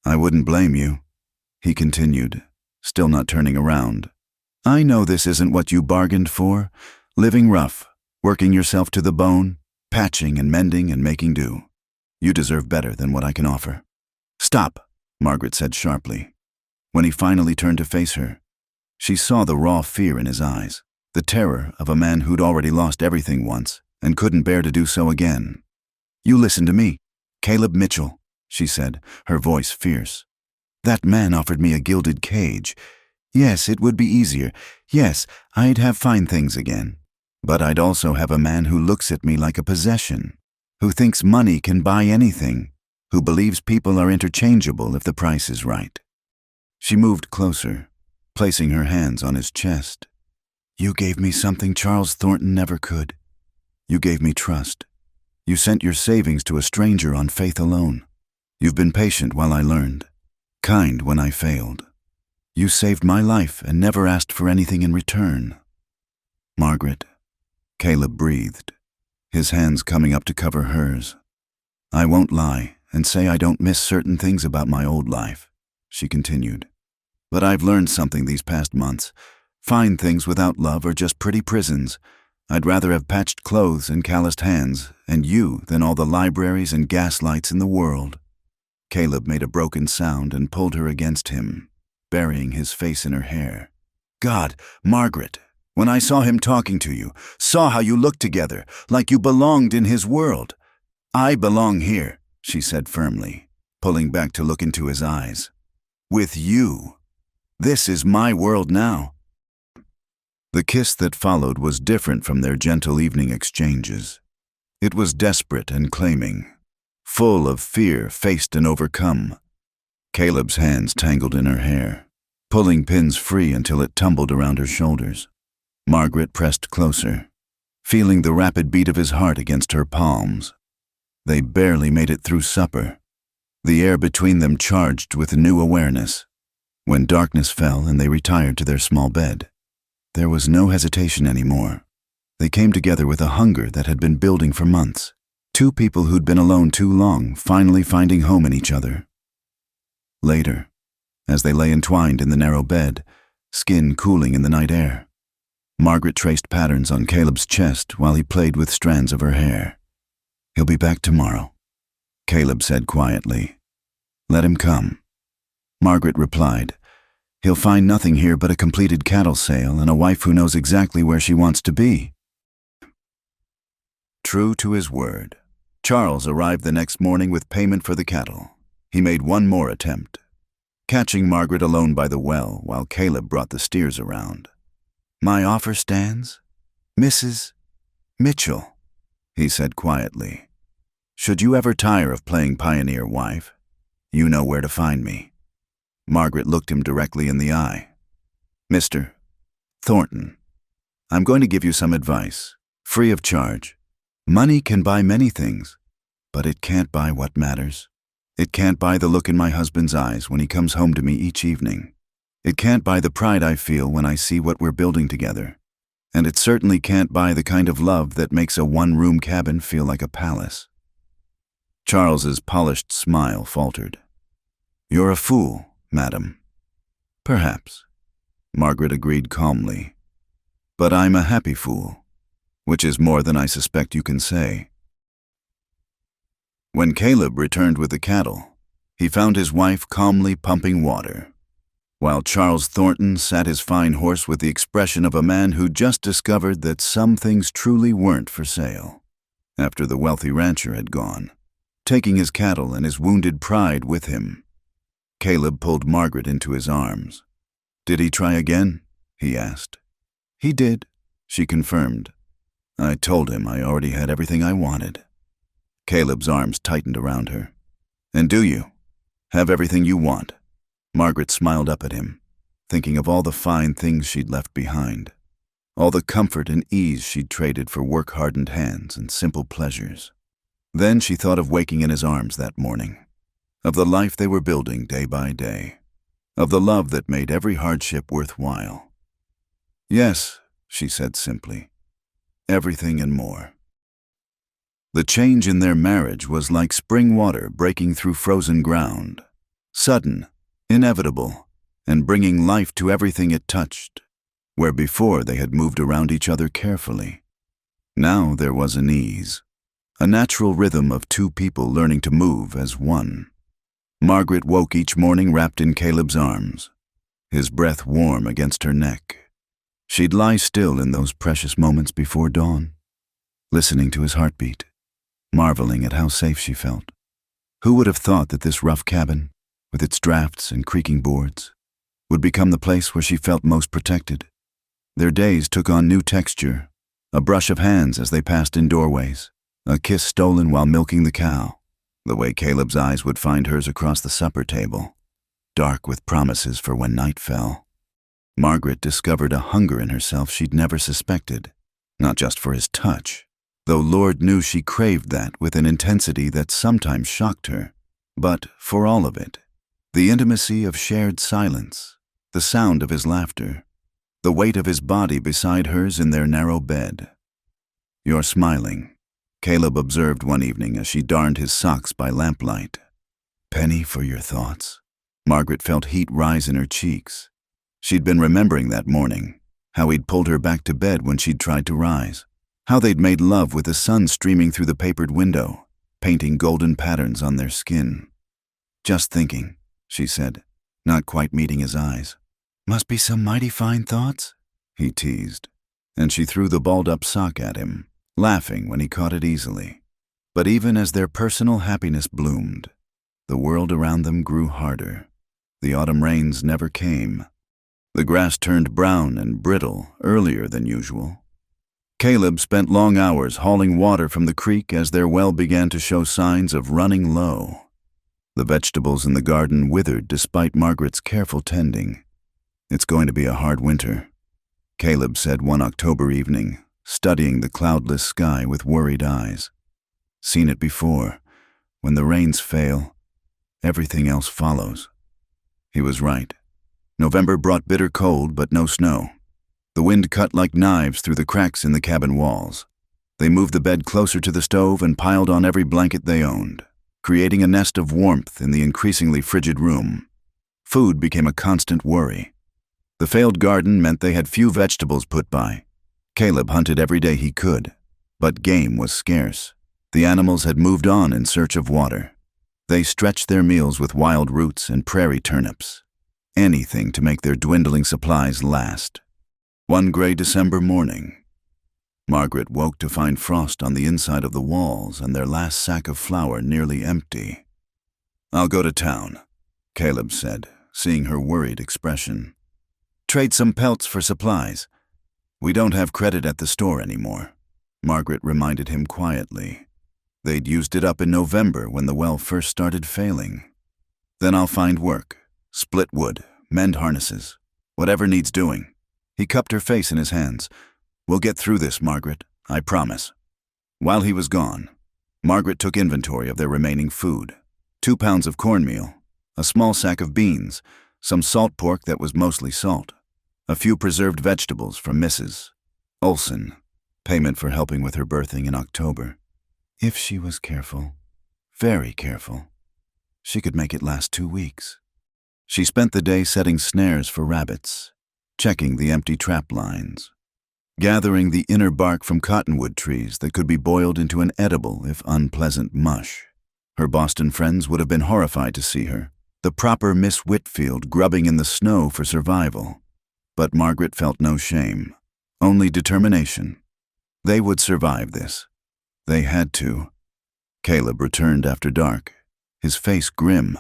I wouldn't blame you, he continued, still not turning around. I know this isn't what you bargained for. Living rough, working yourself to the bone, patching and mending and making do. You deserve better than what I can offer. Stop, Margaret said sharply. When he finally turned to face her, she saw the raw fear in his eyes, the terror of a man who'd already lost everything once and couldn't bear to do so again. You listen to me, Caleb Mitchell, she said, her voice fierce. That man offered me a gilded cage. Yes, it would be easier. Yes, I'd have fine things again. But I'd also have a man who looks at me like a possession, who thinks money can buy anything, who believes people are interchangeable if the price is right. She moved closer, placing her hands on his chest. You gave me something Charles Thornton never could. You gave me trust. You sent your savings to a stranger on faith alone. You've been patient while I learned, kind when I failed. You saved my life and never asked for anything in return. Margaret, Caleb breathed, his hands coming up to cover hers. I won't lie and say I don't miss certain things about my old life, she continued. But I've learned something these past months. Fine things without love are just pretty prisons. I'd rather have patched clothes and calloused hands and you than all the libraries and gaslights in the world. Caleb made a broken sound and pulled her against him, burying his face in her hair. God, Margaret, when I saw him talking to you, saw how you looked together, like you belonged in his world. I belong here, she said firmly, pulling back to look into his eyes. With you. This is my world now. The kiss that followed was different from their gentle evening exchanges. It was desperate and claiming, full of fear faced and overcome. Caleb's hands tangled in her hair, pulling pins free until it tumbled around her shoulders. Margaret pressed closer, feeling the rapid beat of his heart against her palms. They barely made it through supper, the air between them charged with new awareness. When darkness fell and they retired to their small bed, there was no hesitation anymore. They came together with a hunger that had been building for months. Two people who'd been alone too long, finally finding home in each other. Later, as they lay entwined in the narrow bed, skin cooling in the night air, Margaret traced patterns on Caleb's chest while he played with strands of her hair. He'll be back tomorrow, Caleb said quietly. Let him come. Margaret replied, He'll find nothing here but a completed cattle sale and a wife who knows exactly where she wants to be. True to his word, Charles arrived the next morning with payment for the cattle. He made one more attempt, catching Margaret alone by the well while Caleb brought the steers around. My offer stands, Mrs. Mitchell, he said quietly. Should you ever tire of playing pioneer wife, you know where to find me. Margaret looked him directly in the eye. Mr. Thornton, I'm going to give you some advice, free of charge. Money can buy many things, but it can't buy what matters. It can't buy the look in my husband's eyes when he comes home to me each evening. It can't buy the pride I feel when I see what we're building together. And it certainly can't buy the kind of love that makes a one-room cabin feel like a palace. Charles's polished smile faltered. You're a fool, madam. Perhaps, Margaret agreed calmly. But I'm a happy fool, which is more than I suspect you can say. When Caleb returned with the cattle, he found his wife calmly pumping water, while Charles Thornton sat his fine horse with the expression of a man who just discovered that some things truly weren't for sale, after the wealthy rancher had gone, taking his cattle and his wounded pride with him. Caleb pulled Margaret into his arms. Did he try again? He asked. He did, she confirmed. I told him I already had everything I wanted. Caleb's arms tightened around her. And do you? Have everything you want. Margaret smiled up at him, thinking of all the fine things she'd left behind, all the comfort and ease she'd traded for work-hardened hands and simple pleasures. Then she thought of waking in his arms that morning, of the life they were building day by day, of the love that made every hardship worthwhile. Yes, she said simply, everything and more. The change in their marriage was like spring water breaking through frozen ground, sudden, inevitable, and bringing life to everything it touched, where before they had moved around each other carefully. Now there was an ease, a natural rhythm of two people learning to move as one. Margaret woke each morning wrapped in Caleb's arms, his breath warm against her neck. She'd lie still in those precious moments before dawn, listening to his heartbeat, marveling at how safe she felt. Who would have thought that this rough cabin, with its drafts and creaking boards, would become the place where she felt most protected? Their days took on new texture, a brush of hands as they passed in doorways, a kiss stolen while milking the cow, the way Caleb's eyes would find hers across the supper table, dark with promises for when night fell. Margaret discovered a hunger in herself she'd never suspected, not just for his touch, though Lord knew she craved that with an intensity that sometimes shocked her, but for all of it, the intimacy of shared silence, the sound of his laughter, the weight of his body beside hers in their narrow bed. "You're smiling," Caleb observed one evening as she darned his socks by lamplight. "Penny for your thoughts." Margaret felt heat rise in her cheeks. She'd been remembering that morning, how he'd pulled her back to bed when she'd tried to rise, how they'd made love with the sun streaming through the papered window, painting golden patterns on their skin. "Just thinking," she said, not quite meeting his eyes. "Must be some mighty fine thoughts," he teased, and she threw the balled-up sock at him, laughing when he caught it easily. But even as their personal happiness bloomed, the world around them grew harder. The autumn rains never came. The grass turned brown and brittle earlier than usual. Caleb spent long hours hauling water from the creek as their well began to show signs of running low. The vegetables in the garden withered despite Margaret's careful tending. "It's going to be a hard winter," Caleb said one October evening, studying the cloudless sky with worried eyes. "Seen it before. When the rains fail, everything else follows." He was right. November brought bitter cold, but no snow. The wind cut like knives through the cracks in the cabin walls. They moved the bed closer to the stove and piled on every blanket they owned, creating a nest of warmth in the increasingly frigid room. Food became a constant worry. The failed garden meant they had few vegetables put by. Caleb hunted every day he could, but game was scarce. The animals had moved on in search of water. They stretched their meals with wild roots and prairie turnips, anything to make their dwindling supplies last. One gray December morning, Margaret woke to find frost on the inside of the walls and their last sack of flour nearly empty. "I'll go to town," Caleb said, seeing her worried expression. "Trade some pelts for supplies. We don't have credit at the store anymore," Margaret reminded him quietly. They'd used it up in November when the well first started failing. "Then I'll find work, split wood, mend harnesses, whatever needs doing." He cupped her face in his hands. "We'll get through this, Margaret, I promise." While he was gone, Margaret took inventory of their remaining food. 2 pounds of cornmeal, a small sack of beans, some salt pork that was mostly salt, a few preserved vegetables from Mrs. Olson, payment for helping with her birthing in October. If she was careful, very careful, she could make it last 2 weeks. She spent the day setting snares for rabbits, checking the empty trap lines, gathering the inner bark from cottonwood trees that could be boiled into an edible if unpleasant mush. Her Boston friends would have been horrified to see her, the proper Miss Whitfield grubbing in the snow for survival. But Margaret felt no shame, only determination. They would survive this. They had to. Caleb returned after dark, his face grim.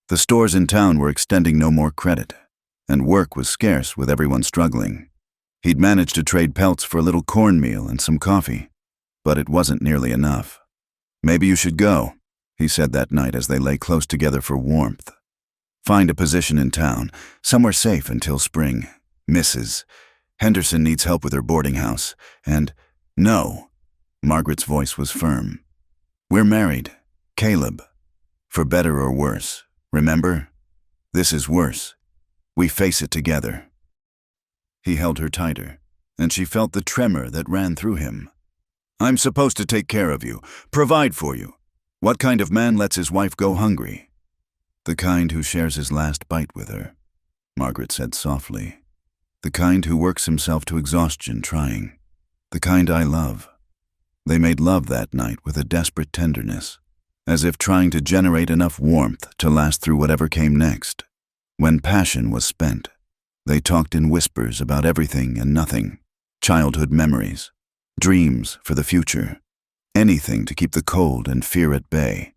The stores in town were extending no more credit, and work was scarce with everyone struggling. He'd managed to trade pelts for a little cornmeal and some coffee, but it wasn't nearly enough. "Maybe you should go," he said that night as they lay close together for warmth. Find a position in town, somewhere safe until spring. Mrs. Henderson needs help with her boarding house. And, no, Margaret's voice was firm. We're married, Caleb. For better or worse. Remember? This is worse. We face it together. He held her tighter, and she felt the tremor that ran through him. I'm supposed to take care of you, provide for you. What kind of man lets his wife go hungry? The kind who shares his last bite with her, Margaret said softly. The kind who works himself to exhaustion trying. The kind I love. They made love that night with a desperate tenderness, as if trying to generate enough warmth to last through whatever came next. When passion was spent, they talked in whispers about everything and nothing, childhood memories, dreams for the future, anything to keep the cold and fear at bay.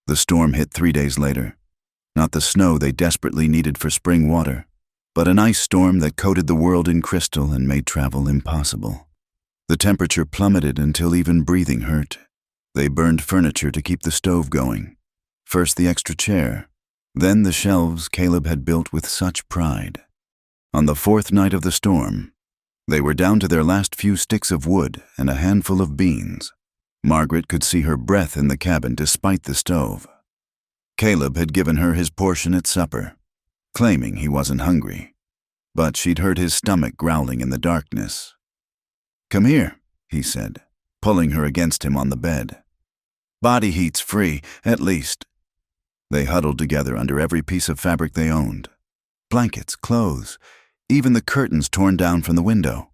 The storm hit 3 days later. Not the snow they desperately needed for spring water, but an ice storm that coated the world in crystal and made travel impossible. The temperature plummeted until even breathing hurt. They burned furniture to keep the stove going. First the extra chair, then the shelves Caleb had built with such pride. On the 4th night of the storm, they were down to their last few sticks of wood and a handful of beans. Margaret could see her breath in the cabin despite the stove. Caleb had given her his portion at supper, claiming he wasn't hungry, but she'd heard his stomach growling in the darkness. Come here, he said, pulling her against him on the bed. Body heat's free, at least. They huddled together under every piece of fabric they owned. Blankets, clothes, even the curtains torn down from the window.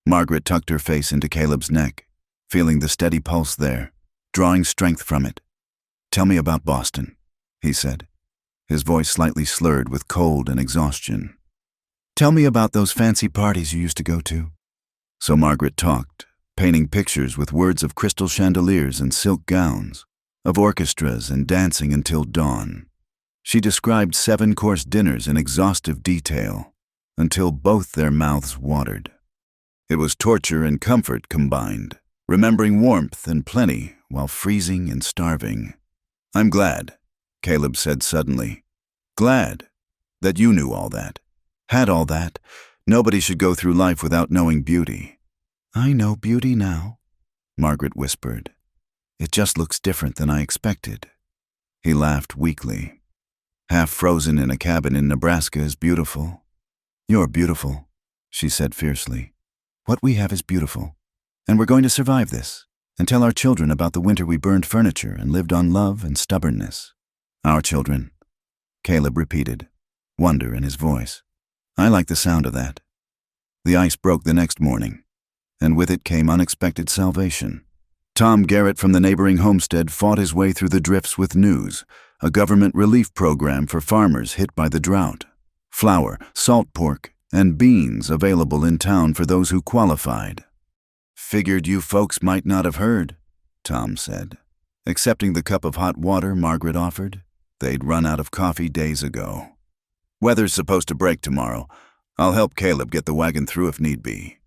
Margaret tucked her face into Caleb's neck, feeling the steady pulse there, drawing strength from it. Tell me about Boston, he said, his voice slightly slurred with cold and exhaustion. Tell me about those fancy parties you used to go to. So Margaret talked, painting pictures with words of crystal chandeliers and silk gowns, of orchestras and dancing until dawn. She described 7-course dinners in exhaustive detail, until both their mouths watered. It was torture and comfort combined, remembering warmth and plenty while freezing and starving. I'm glad, Caleb said suddenly. Glad that you knew all that, had all that. Nobody should go through life without knowing beauty. I know beauty now, Margaret whispered. It just looks different than I expected. He laughed weakly. Half frozen in a cabin in Nebraska is beautiful. You're beautiful, she said fiercely. What we have is beautiful, and we're going to survive this and tell our children about the winter we burned furniture and lived on love and stubbornness. Our children, Caleb repeated, wonder in his voice. I like the sound of that. The ice broke the next morning, and with it came unexpected salvation. Tom Garrett from the neighboring homestead fought his way through the drifts with news, a government relief program for farmers hit by the drought. Flour, salt pork, and beans available in town for those who qualified. Figured you folks might not have heard, Tom said, accepting the cup of hot water Margaret offered. They'd run out of coffee days ago. Weather's supposed to break tomorrow. I'll help Caleb get the wagon through if need be.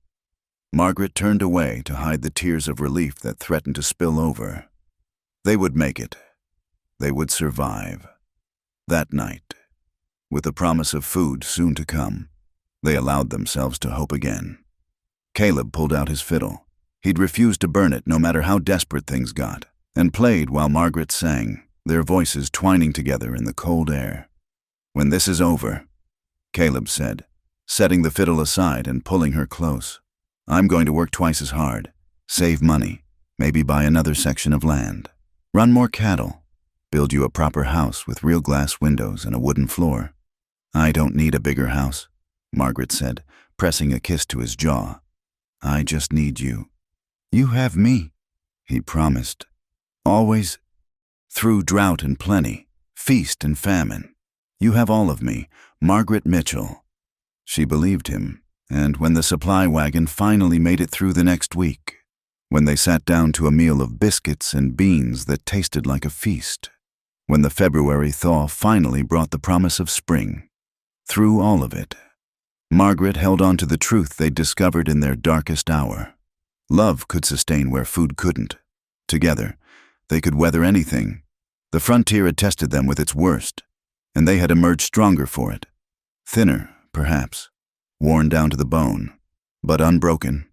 Margaret turned away to hide the tears of relief that threatened to spill over. They would make it. They would survive. That night, with the promise of food soon to come, they allowed themselves to hope again. Caleb pulled out his fiddle. He'd refused to burn it no matter how desperate things got, and played while Margaret sang, their voices twining together in the cold air. When this is over, Caleb said, setting the fiddle aside and pulling her close, I'm going to work twice as hard, save money, maybe buy another section of land, run more cattle, build you a proper house with real glass windows and a wooden floor. I don't need a bigger house, Margaret said, pressing a kiss to his jaw. I just need you. You have me, he promised. Always, through drought and plenty, feast and famine. You have all of me, Margaret Mitchell. She believed him, and when the supply wagon finally made it through the next week, when they sat down to a meal of biscuits and beans that tasted like a feast, when the February thaw finally brought the promise of spring, through all of it, Margaret held on to the truth they'd discovered in their darkest hour. Love could sustain where food couldn't. Together, they could weather anything, The frontier had tested them with its worst, and they had emerged stronger for it. Thinner, perhaps, worn down to the bone, but unbroken,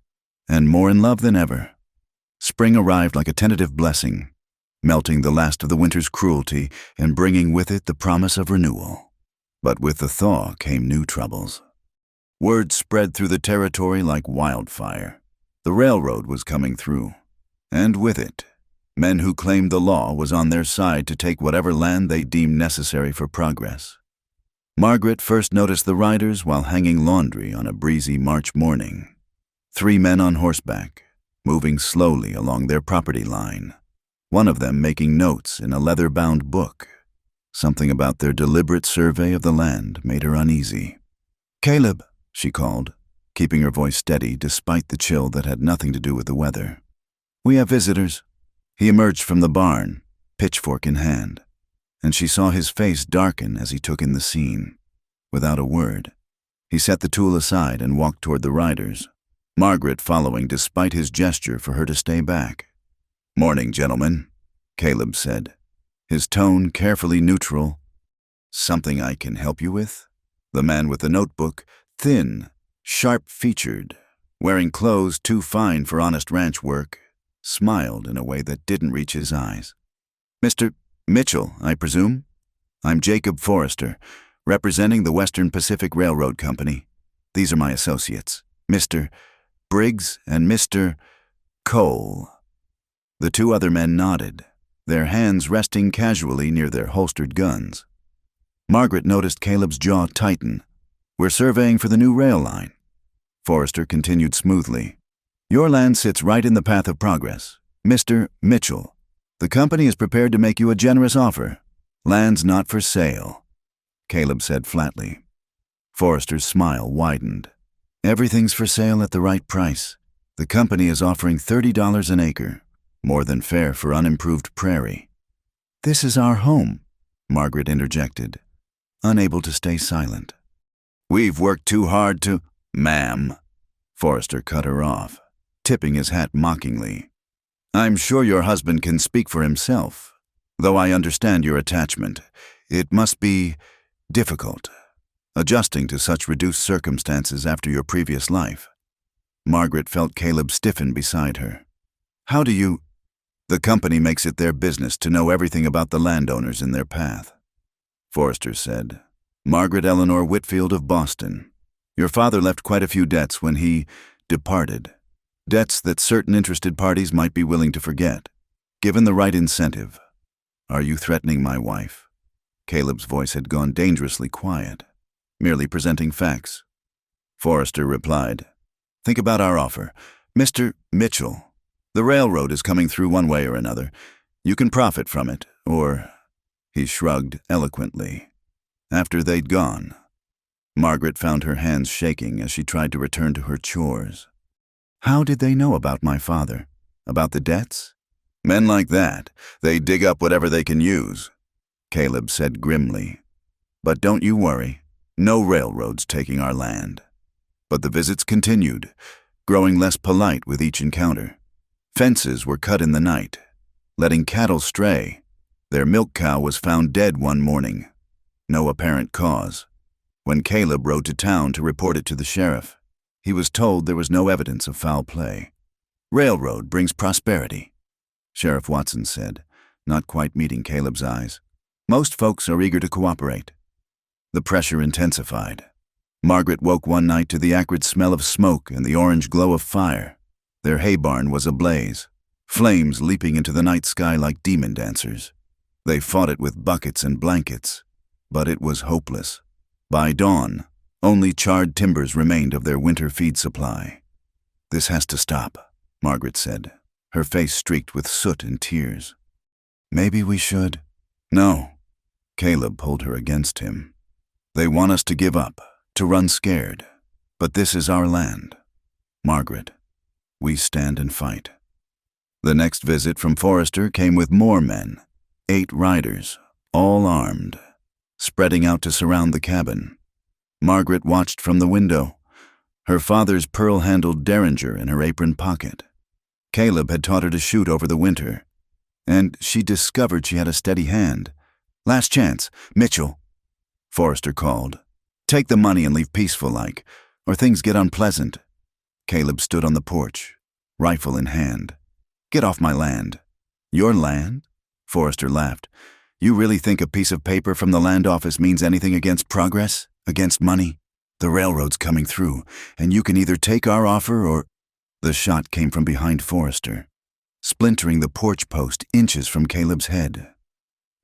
and more in love than ever. Spring arrived like a tentative blessing, melting the last of the winter's cruelty and bringing with it the promise of renewal. But with the thaw came new troubles. Word spread through the territory like wildfire. The railroad was coming through, and with it, men who claimed the law was on their side to take whatever land they deemed necessary for progress. Margaret first noticed the riders while hanging laundry on a breezy March morning. 3 men on horseback, moving slowly along their property line, one of them making notes in a leather-bound book. Something about their deliberate survey of the land made her uneasy. "Caleb," she called, keeping her voice steady despite the chill that had nothing to do with the weather. "We have visitors." He emerged from the barn, pitchfork in hand, and she saw his face darken as he took in the scene. Without a word, he set the tool aside and walked toward the riders, Margaret following despite his gesture for her to stay back. "Morning, gentlemen," Caleb said, his tone carefully neutral. "Something I can help you with?" The man with the notebook, thin, sharp-featured, wearing clothes too fine for honest ranch work, smiled in a way that didn't reach his eyes. "Mr. Mitchell, I presume? I'm Jacob Forrester, representing the Western Pacific Railroad Company. These are my associates, Mr. Briggs and Mr. Cole." The 2 other men nodded, their hands resting casually near their holstered guns. Margaret noticed Caleb's jaw tighten. "We're surveying for the new rail line." Forrester continued smoothly. "Your land sits right in the path of progress. Mr. Mitchell, the company is prepared to make you a generous offer. Land's not for sale," Caleb said flatly. Forrester's smile widened. "Everything's for sale at the right price. The company is offering $30 an acre, more than fair for unimproved prairie." "This is our home," Margaret interjected, unable to stay silent. "We've worked too hard to—" "Ma'am," Forrester cut her off, tipping his hat mockingly. "I'm sure your husband can speak for himself, though I understand your attachment. It must be difficult, adjusting to such reduced circumstances after your previous life." Margaret felt Caleb stiffen beside her. "How do you—" "The company makes it their business to know everything about the landowners in their path," Forrester said. "Margaret Eleanor Whitfield of Boston. Your father left quite a few debts when he departed. Debts that certain interested parties might be willing to forget, given the right incentive. Are you threatening my wife?" Caleb's voice had gone dangerously quiet, merely presenting facts. Forrester replied, "Think about our offer. Mr. Mitchell, the railroad is coming through one way or another. You can profit from it, or—" He shrugged eloquently. After they'd gone, Margaret found her hands shaking as she tried to return to her chores. "How did they know about my father? About the debts?" "Men like that, they dig up whatever they can use," Caleb said grimly. "But don't you worry, no railroad's taking our land." But the visits continued, growing less polite with each encounter. Fences were cut in the night, letting cattle stray. Their milk cow was found dead one morning. No apparent cause. When Caleb rode to town to report it to the sheriff, he was told there was no evidence of foul play. "Railroad brings prosperity," Sheriff Watson said, not quite meeting Caleb's eyes. "Most folks are eager to cooperate." The pressure intensified. Margaret woke one night to the acrid smell of smoke and the orange glow of fire. Their hay barn was ablaze, flames leaping into the night sky like demon dancers. They fought it with buckets and blankets, but it was hopeless. By dawn, only charred timbers remained of their winter feed supply. "This has to stop," Margaret said, her face streaked with soot and tears. "Maybe we should—" "No," Caleb pulled her against him. "They want us to give up, to run scared. But this is our land. Margaret, we stand and fight." The next visit from Forrester came with more men, 8 riders, all armed, spreading out to surround the cabin. Margaret watched from the window, her father's pearl-handled derringer in her apron pocket. Caleb had taught her to shoot over the winter, And she discovered she had a steady hand. "Last chance, Mitchell," Forrester called. "Take the money and leave peaceful-like, or things get unpleasant." Caleb stood on the porch, rifle in hand. "Get off my land." "Your land?" Forrester laughed. "You really think a piece of paper from the land office means anything against progress? Against money? The railroad's coming through, and you can either take our offer or—" The shot came from behind Forrester, splintering the porch post inches from Caleb's head.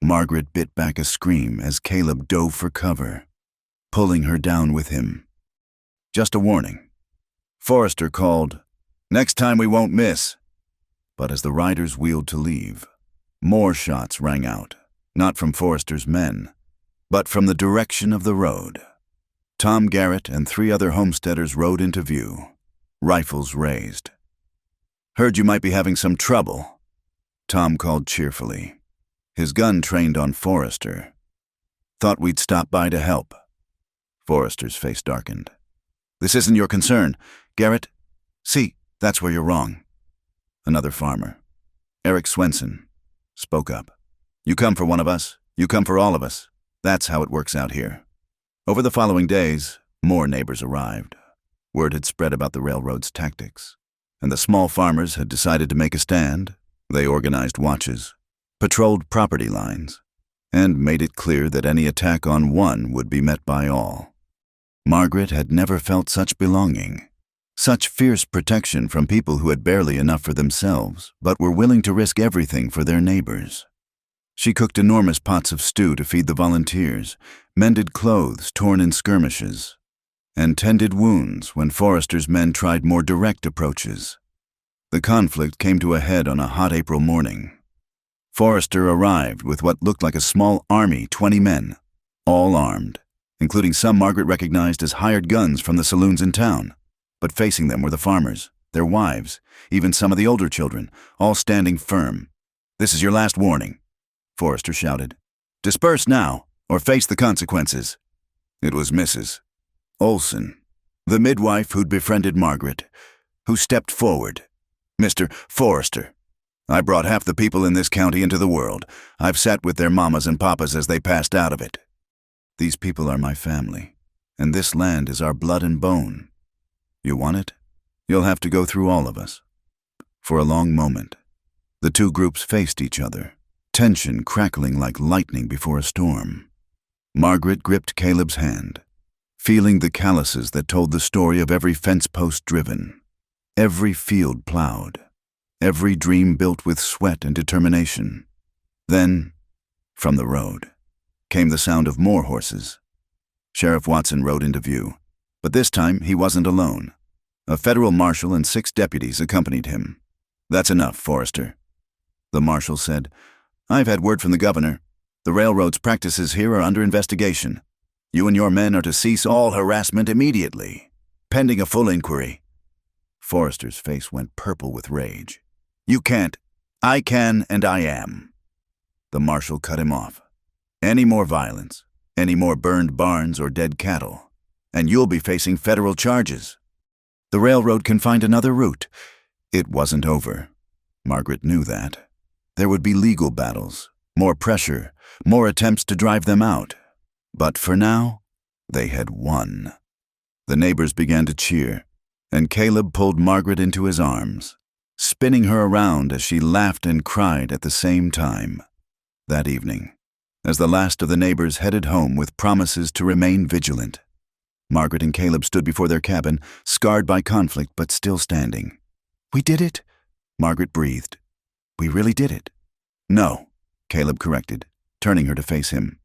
Margaret bit back a scream as Caleb dove for cover, pulling her down with him. "Just a warning." Forrester called, "Next time we won't miss." But as the riders wheeled to leave, more shots rang out, not from Forrester's men, but from the direction of the road. Tom Garrett and 3 other homesteaders rode into view, rifles raised. "Heard you might be having some trouble," Tom called cheerfully, his gun trained on Forrester. "Thought we'd stop by to help." Forrester's face darkened. "This isn't your concern, Garrett. See, that's where you're wrong." Another farmer, Eric Swenson, spoke up. "You come for one of us, you come for all of us. That's how it works out here." Over the following days, more neighbors arrived. Word had spread about the railroad's tactics, and the small farmers had decided to make a stand. They organized watches, patrolled property lines, and made it clear that any attack on one would be met by all. Margaret had never felt such belonging, such fierce protection from people who had barely enough for themselves, but were willing to risk everything for their neighbors. She cooked enormous pots of stew to feed the volunteers, mended clothes torn in skirmishes, and tended wounds when Forrester's men tried more direct approaches. The conflict came to a head on a hot April morning. Forrester arrived with what looked like a small army, 20 men, all armed, including some Margaret recognized as hired guns from the saloons in town. But facing them were the farmers, their wives, even some of the older children, all standing firm. "This is your last warning," Forrester shouted. "Disperse now, or face the consequences." It was Mrs. Olson, the midwife who'd befriended Margaret, who stepped forward. "Mr. Forrester, I brought half the people in this county into the world. I've sat with their mamas and papas as they passed out of it. These people are my family, and this land is our blood and bone. You want it? You'll have to go through all of us." For a long moment, the two groups faced each other, tension crackling like lightning before a storm. Margaret gripped Caleb's hand, feeling the calluses that told the story of every fence post driven, every field plowed, every dream built with sweat and determination. Then, from the road, came the sound of more horses. Sheriff Watson rode into view, but this time he wasn't alone. A federal marshal and 6 deputies accompanied him. "That's enough, Forrester," the marshal said. "I've had word from the governor. The railroad's practices here are under investigation. You and your men are to cease all harassment immediately, pending a full inquiry." Forrester's face went purple with rage. "You can't. I can, and I am." The marshal cut him off. "Any more violence, any more burned barns or dead cattle, and you'll be facing federal charges. The railroad can find another route." It wasn't over. Margaret knew that. There would be legal battles, more pressure, more attempts to drive them out. But for now, they had won. The neighbors began to cheer, and Caleb pulled Margaret into his arms, spinning her around as she laughed and cried at the same time. That evening, as the last of the neighbors headed home with promises to remain vigilant, Margaret and Caleb stood before their cabin, scarred by conflict but still standing. "We did it," Margaret breathed. "We really did it." "No," Caleb corrected, turning her to face him.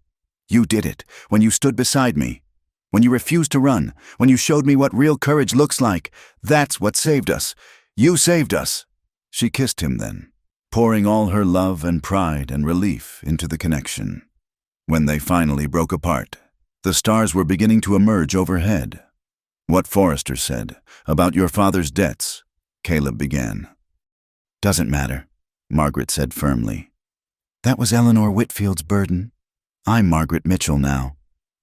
"You did it, when you stood beside me, when you refused to run, when you showed me what real courage looks like. That's what saved us. You saved us." She kissed him then, pouring all her love and pride and relief into the connection. When they finally broke apart, the stars were beginning to emerge overhead. "What Forrester said about your father's debts," Caleb began. "Doesn't matter," Margaret said firmly. "That was Eleanor Whitfield's burden. I'm Margaret Mitchell now,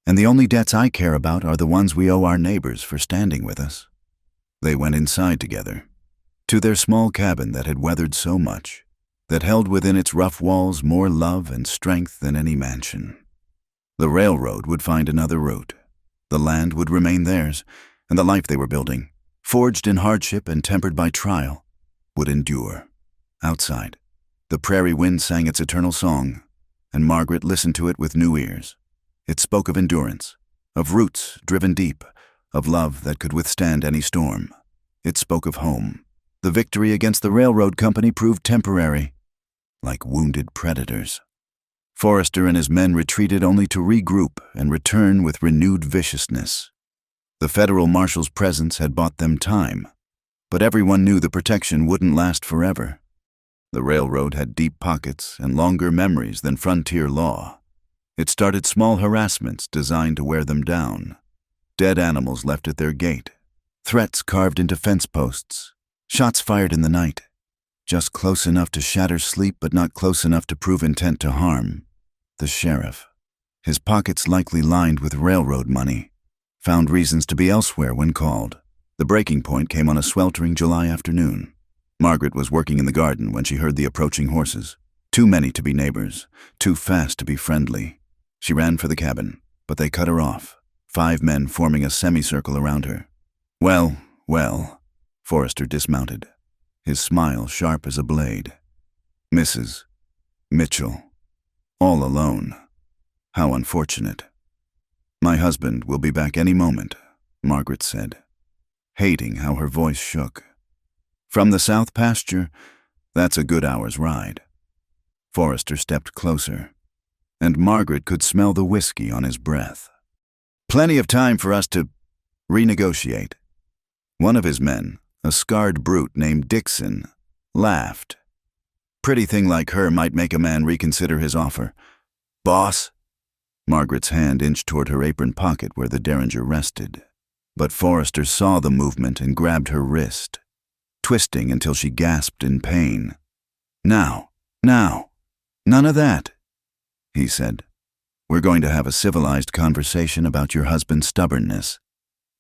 and the only debts I care about are the ones we owe our neighbors for standing with us." They went inside together, to their small cabin that had weathered so much, that held within its rough walls more love and strength than any mansion. The railroad would find another route. The land would remain theirs, and the life they were building, forged in hardship and tempered by trial, would endure. Outside, the prairie wind sang its eternal song, and Margaret listened to it with new ears. It spoke of endurance, of roots driven deep, of love that could withstand any storm. It spoke of home. The victory against the railroad company proved temporary, like wounded predators. Forrester and his men retreated only to regroup and return with renewed viciousness. The federal marshal's presence had bought them time, but everyone knew the protection wouldn't last forever. The railroad had deep pockets and longer memories than frontier law. It started small harassments designed to wear them down. Dead animals left at their gate, threats carved into fence posts, shots fired in the night, just close enough to shatter sleep but not close enough to prove intent to harm. The sheriff, his pockets likely lined with railroad money, found reasons to be elsewhere when called. The breaking point came on a sweltering July afternoon. Margaret was working in the garden when she heard the approaching horses. Too many to be neighbors, too fast to be friendly. She ran for the cabin, but they cut her off, 5 men forming a semicircle around her. Well, well, Forrester dismounted, his smile sharp as a blade. Mrs. Mitchell, all alone. How unfortunate. My husband will be back any moment, Margaret said, hating how her voice shook. From the south pasture, that's a good hour's ride. Forrester stepped closer, and Margaret could smell the whiskey on his breath. Plenty of time for us to renegotiate. One of his men, a scarred brute named Dixon, laughed. Pretty thing like her might make a man reconsider his offer. Boss? Margaret's hand inched toward her apron pocket where the derringer rested. But Forrester saw the movement and grabbed her wrist, twisting until she gasped in pain. Now, none of that, he said. We're going to have a civilized conversation about your husband's stubbornness,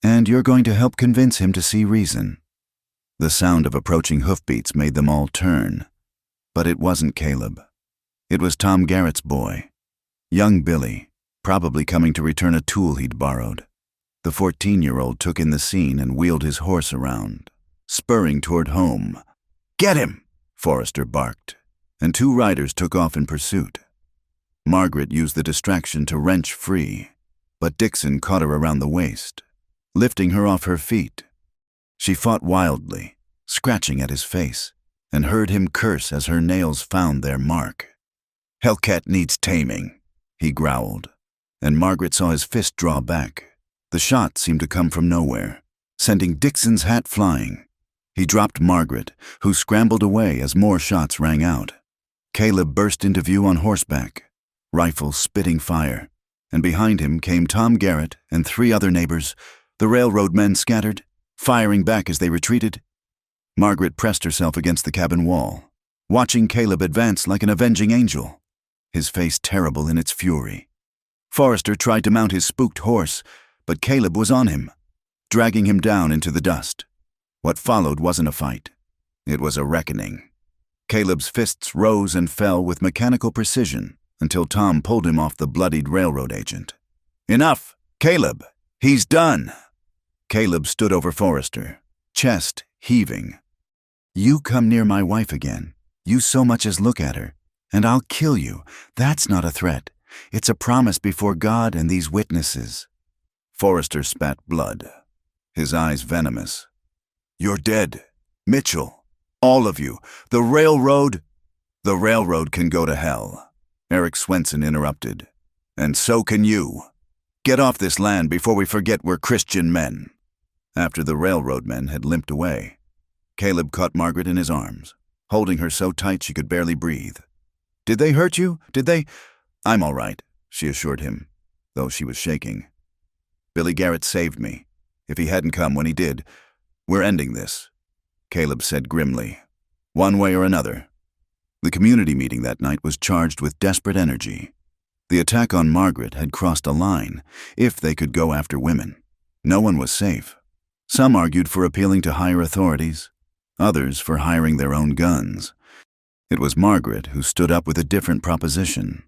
and you're going to help convince him to see reason. The sound of approaching hoofbeats made them all turn, but it wasn't Caleb. It was Tom Garrett's boy, young Billy, probably coming to return a tool he'd borrowed. The 14-year-old took in the scene and wheeled his horse around, spurring toward home. Get him! Forrester barked, and 2 riders took off in pursuit. Margaret used the distraction to wrench free, but Dixon caught her around the waist, lifting her off her feet. She fought wildly, scratching at his face, and heard him curse as her nails found their mark. Hellcat needs taming, he growled, and Margaret saw his fist draw back. The shot seemed to come from nowhere, sending Dixon's hat flying. He dropped Margaret, who scrambled away as more shots rang out. Caleb burst into view on horseback, rifle spitting fire, and behind him came Tom Garrett and 3 other neighbors. The railroad men scattered, firing back as they retreated. Margaret pressed herself against the cabin wall, watching Caleb advance like an avenging angel, his face terrible in its fury. Forrester tried to mount his spooked horse, but Caleb was on him, dragging him down into the dust. What followed wasn't a fight. It was a reckoning. Caleb's fists rose and fell with mechanical precision until Tom pulled him off the bloodied railroad agent. Enough! Caleb! He's done! Caleb stood over Forrester, chest heaving. You come near my wife again, you so much as look at her, and I'll kill you. That's not a threat. It's a promise before God and these witnesses. Forrester spat blood, his eyes venomous. You're dead, Mitchell. All of you. The railroad can go to hell, Eric Swenson interrupted. And so can you. Get off this land before we forget we're Christian men. After the railroad men had limped away, Caleb caught Margaret in his arms, holding her so tight she could barely breathe. Did they hurt you? Did they? I'm all right, she assured him, though she was shaking. Billy Garrett saved me. If he hadn't come when he did, we're ending this, Caleb said grimly. One way or another. The community meeting that night was charged with desperate energy. The attack on Margaret had crossed a line, if they could go after women. No one was safe. Some argued for appealing to higher authorities, others for hiring their own guns. It was Margaret who stood up with a different proposition.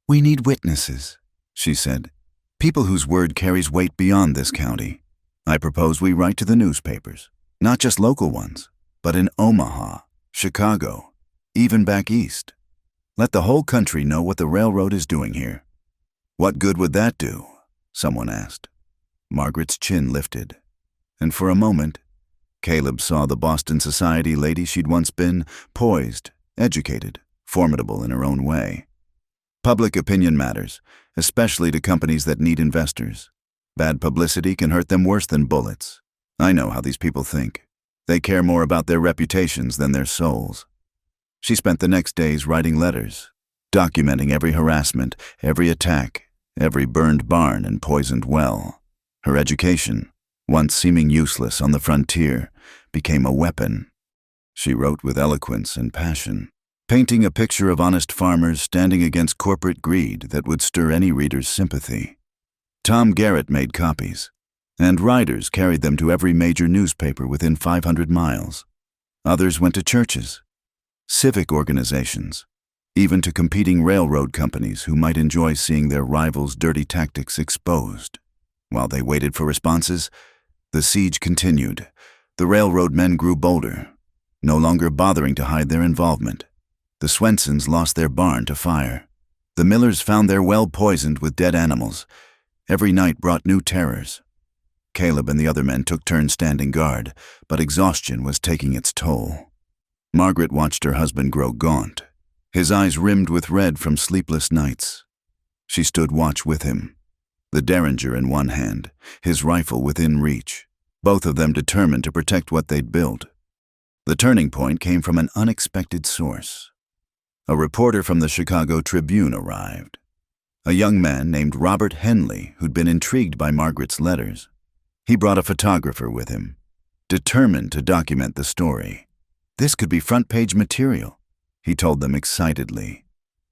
"We need witnesses," she said. "People whose word carries weight beyond this county. I propose we write to the newspapers, not just local ones, but in Omaha, Chicago, even back east. Let the whole country know what the railroad is doing here." "What good would that do?" someone asked. Margaret's chin lifted, and for a moment, Caleb saw the Boston society lady she'd once been, poised, educated, formidable in her own way. Public opinion matters, especially to companies that need investors. Bad publicity can hurt them worse than bullets. I know how these people think. They care more about their reputations than their souls. She spent the next days writing letters, documenting every harassment, every attack, every burned barn and poisoned well. Her education, once seeming useless on the frontier, became a weapon. She wrote with eloquence and passion, painting a picture of honest farmers standing against corporate greed that would stir any reader's sympathy. Tom Garrett made copies, and writers carried them to every major newspaper within 500 miles. Others went to churches, civic organizations, even to competing railroad companies who might enjoy seeing their rivals' dirty tactics exposed. While they waited for responses, the siege continued. The railroad men grew bolder, no longer bothering to hide their involvement. The Swensons lost their barn to fire. The Millers found their well poisoned with dead animals. Every night brought new terrors. Caleb and the other men took turns standing guard, but exhaustion was taking its toll. Margaret watched her husband grow gaunt, his eyes rimmed with red from sleepless nights. She stood watch with him, the derringer in one hand, his rifle within reach, both of them determined to protect what they'd built. The turning point came from an unexpected source. A reporter from the Chicago Tribune arrived, a young man named Robert Henley who'd been intrigued by Margaret's letters. He brought a photographer with him, determined to document the story. "This could be front-page material," he told them excitedly.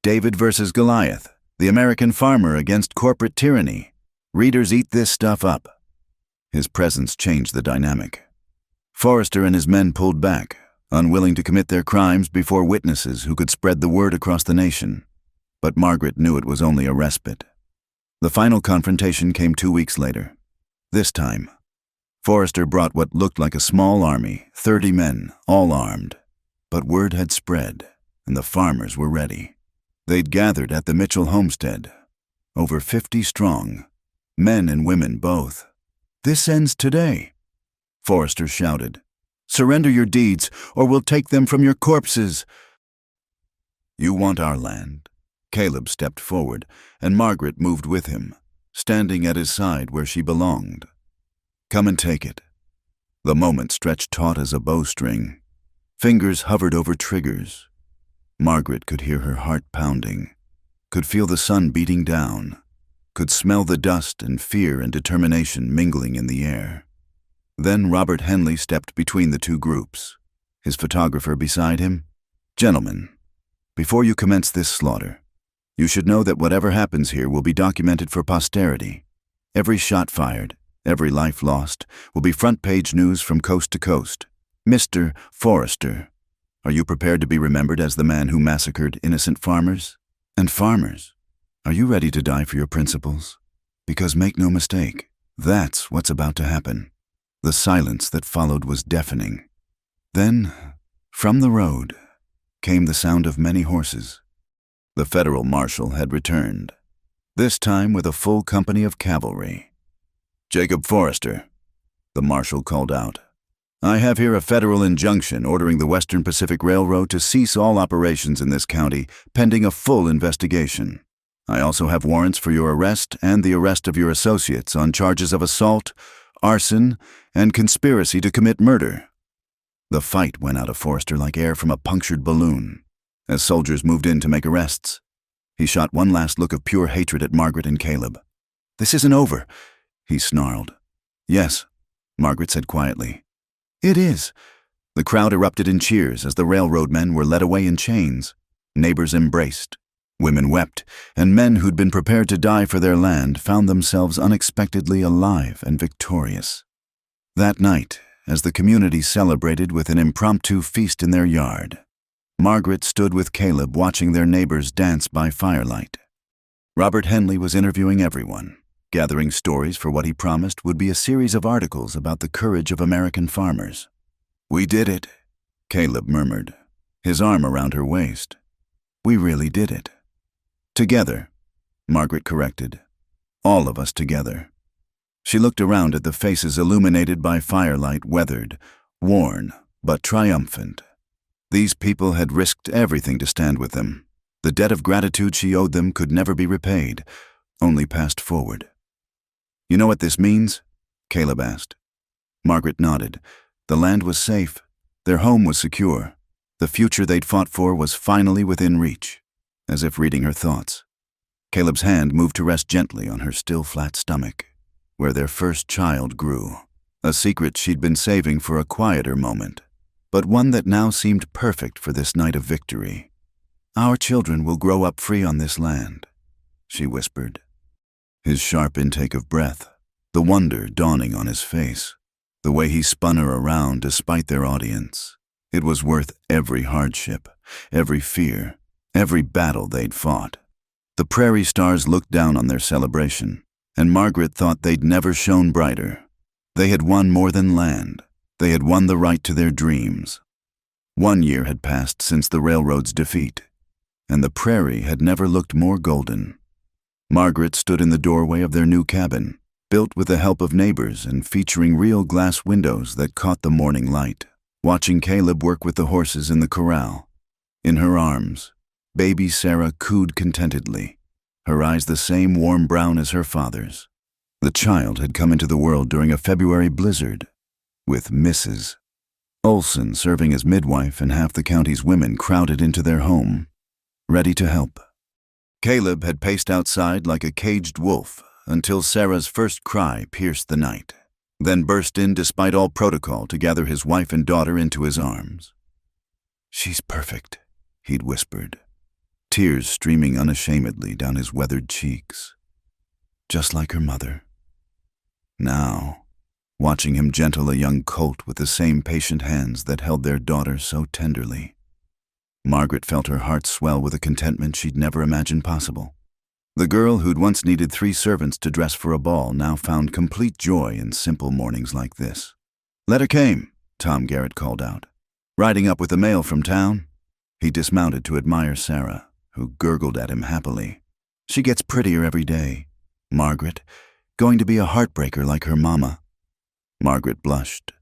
"David versus Goliath, the American farmer against corporate tyranny. Readers eat this stuff up." His presence changed the dynamic. Forrester and his men pulled back, unwilling to commit their crimes before witnesses who could spread the word across the nation. But Margaret knew it was only a respite. The final confrontation came 2 weeks later. This time, Forrester brought what looked like a small army, 30 men, all armed. But word had spread, and the farmers were ready. They'd gathered at the Mitchell homestead, over 50 strong, men and women both. "This ends today," Forrester shouted. "Surrender your deeds, or we'll take them from your corpses." "You want our land?" Caleb stepped forward, and Margaret moved with him, standing at his side where she belonged. "Come and take it." The moment stretched taut as a bowstring. Fingers hovered over triggers. Margaret could hear her heart pounding, could feel the sun beating down, could smell the dust and fear and determination mingling in the air. Then Robert Henley stepped between the two groups, his photographer beside him. "Gentlemen, before you commence this slaughter, you should know that whatever happens here will be documented for posterity. Every shot fired, every life lost, will be front-page news from coast to coast. Mr. Forrester, are you prepared to be remembered as the man who massacred innocent farmers? And farmers, are you ready to die for your principles? Because make no mistake, that's what's about to happen." The silence that followed was deafening. Then, from the road, came the sound of many horses. The federal marshal had returned, this time with a full company of cavalry. "Jacob Forrester," the marshal called out, "I have here a federal injunction ordering the Western Pacific Railroad to cease all operations in this county pending a full investigation. I also have warrants for your arrest and the arrest of your associates on charges of assault, arson, and conspiracy to commit murder." The fight went out of Forrester like air from a punctured balloon. As soldiers moved in to make arrests, he shot one last look of pure hatred at Margaret and Caleb. "This isn't over," he snarled. "Yes," Margaret said quietly. "It is." The crowd erupted in cheers as the railroad men were led away in chains. Neighbors embraced. Women wept, and men who'd been prepared to die for their land found themselves unexpectedly alive and victorious. That night, as the community celebrated with an impromptu feast in their yard, Margaret stood with Caleb watching their neighbors dance by firelight. Robert Henley was interviewing everyone, gathering stories for what he promised would be a series of articles about the courage of American farmers. "We did it," Caleb murmured, his arm around her waist. "We really did it." "Together," Margaret corrected. "All of us together." She looked around at the faces illuminated by firelight, weathered, worn, but triumphant. These people had risked everything to stand with them. The debt of gratitude she owed them could never be repaid, only passed forward. "You know what this means?" Caleb asked. Margaret nodded. The land was safe. Their home was secure. The future they'd fought for was finally within reach, as if reading her thoughts. Caleb's hand moved to rest gently on her still flat stomach, where their first child grew, a secret she'd been saving for a quieter moment, but one that now seemed perfect for this night of victory. "Our children will grow up free on this land," she whispered. His sharp intake of breath, the wonder dawning on his face, the way he spun her around despite their audience. It was worth every hardship, every fear, every battle they'd fought. The prairie stars looked down on their celebration, and Margaret thought they'd never shone brighter. They had won more than land. They had won the right to their dreams. 1 year had passed since the railroad's defeat, and the prairie had never looked more golden. Margaret stood in the doorway of their new cabin, built with the help of neighbors and featuring real glass windows that caught the morning light, watching Caleb work with the horses in the corral. In her arms, baby Sarah cooed contentedly, her eyes the same warm brown as her father's. The child had come into the world during a February blizzard, with Mrs. Olson serving as midwife and half the county's women crowded into their home, ready to help. Caleb had paced outside like a caged wolf until Sarah's first cry pierced the night, then burst in despite all protocol to gather his wife and daughter into his arms. "She's perfect," he'd whispered, tears streaming unashamedly down his weathered cheeks. "Just like her mother." Now, watching him gentle a young colt with the same patient hands that held their daughter so tenderly, Margaret felt her heart swell with a contentment she'd never imagined possible. The girl who'd once needed 3 servants to dress for a ball now found complete joy in simple mornings like this. "Letter came," Tom Garrett called out. "Riding up with the mail from town?" He dismounted to admire Sarah, who gurgled at him happily. "She gets prettier every day. Margaret, going to be a heartbreaker like her mama." Margaret blushed,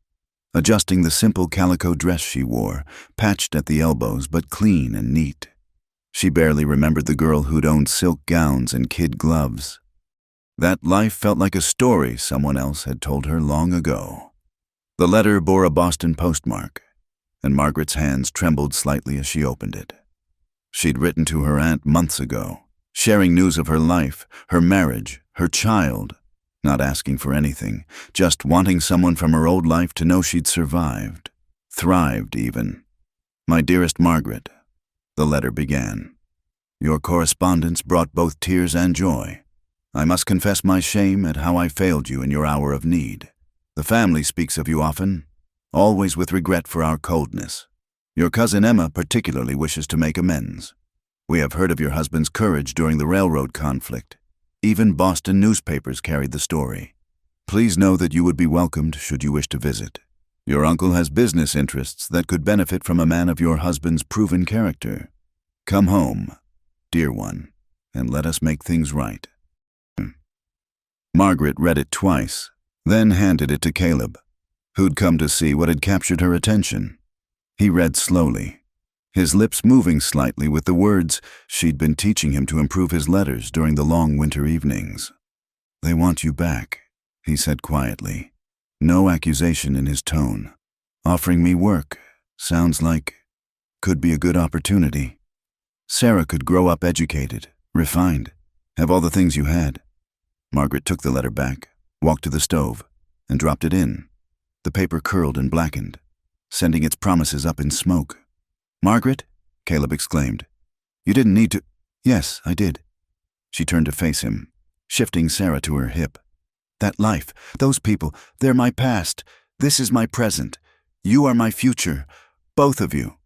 adjusting the simple calico dress she wore, patched at the elbows but clean and neat. She barely remembered the girl who'd owned silk gowns and kid gloves. That life felt like a story someone else had told her long ago. The letter bore a Boston postmark, and Margaret's hands trembled slightly as she opened it. She'd written to her aunt months ago, sharing news of her life, her marriage, her child, not asking for anything, just wanting someone from her old life to know she'd survived, thrived even. "My dearest Margaret," the letter began. "Your correspondence brought both tears and joy. I must confess my shame at how I failed you in your hour of need. The family speaks of you often, always with regret for our coldness. Your cousin Emma particularly wishes to make amends. We have heard of your husband's courage during the railroad conflict. Even Boston newspapers carried the story. Please know that you would be welcomed should you wish to visit. Your uncle has business interests that could benefit from a man of your husband's proven character. Come home, dear one, and let us make things right." Margaret read it twice, then handed it to Caleb, who'd come to see what had captured her attention. He read slowly, his lips moving slightly with the words she'd been teaching him to improve his letters during the long winter evenings. "They want you back," he said quietly, no accusation in his tone. "Offering me work, sounds like could be a good opportunity. Sarah could grow up educated, refined, have all the things you had." Margaret took the letter back, walked to the stove, and dropped it in. The paper curled and blackened, sending its promises up in smoke. "Margaret?" Caleb exclaimed. "You didn't need to—" "Yes, I did." She turned to face him, shifting Sarah to her hip. "That life, those people, they're my past. This is my present. You are my future, both of you."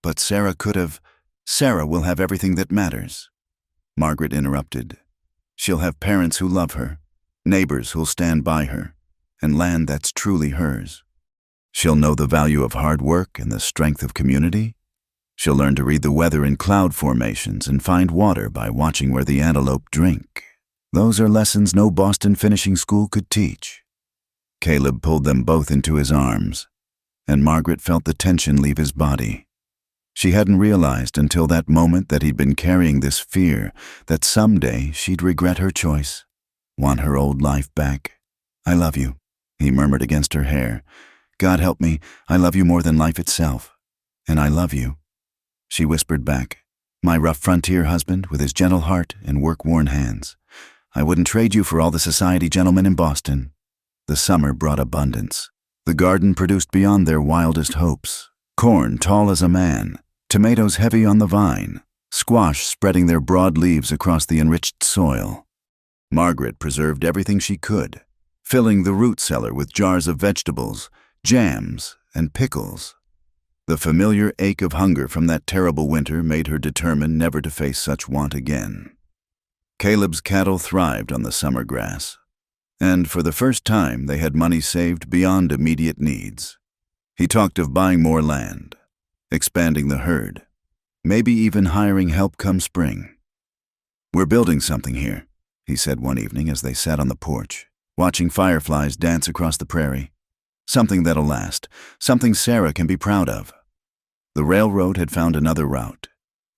But Sarah could have. Sarah will have everything that matters. Margaret interrupted. She'll have parents who love her, neighbors who'll stand by her, and land that's truly hers. She'll know the value of hard work and the strength of community. She'll learn to read the weather in cloud formations and find water by watching where the antelope drink. Those are lessons no Boston finishing school could teach. Caleb pulled them both into his arms, and Margaret felt the tension leave his body. She hadn't realized until that moment that he'd been carrying this fear that someday she'd regret her choice, want her old life back. "I love you," he murmured against her hair. "God help me, I love you more than life itself. And I love you." She whispered back, "My rough frontier husband with his gentle heart and work-worn hands. I wouldn't trade you for all the society gentlemen in Boston." The summer brought abundance. The garden produced beyond their wildest hopes. Corn tall as a man, tomatoes heavy on the vine, squash spreading their broad leaves across the enriched soil. Margaret preserved everything she could, filling the root cellar with jars of vegetables, jams, and pickles. The familiar ache of hunger from that terrible winter made her determined never to face such want again. Caleb's cattle thrived on the summer grass, and for the first time they had money saved beyond immediate needs. He talked of buying more land, expanding the herd, maybe even hiring help come spring. "We're building something here," he said one evening as they sat on the porch, watching fireflies dance across the prairie. "Something that'll last, something Sarah can be proud of." The railroad had found another route,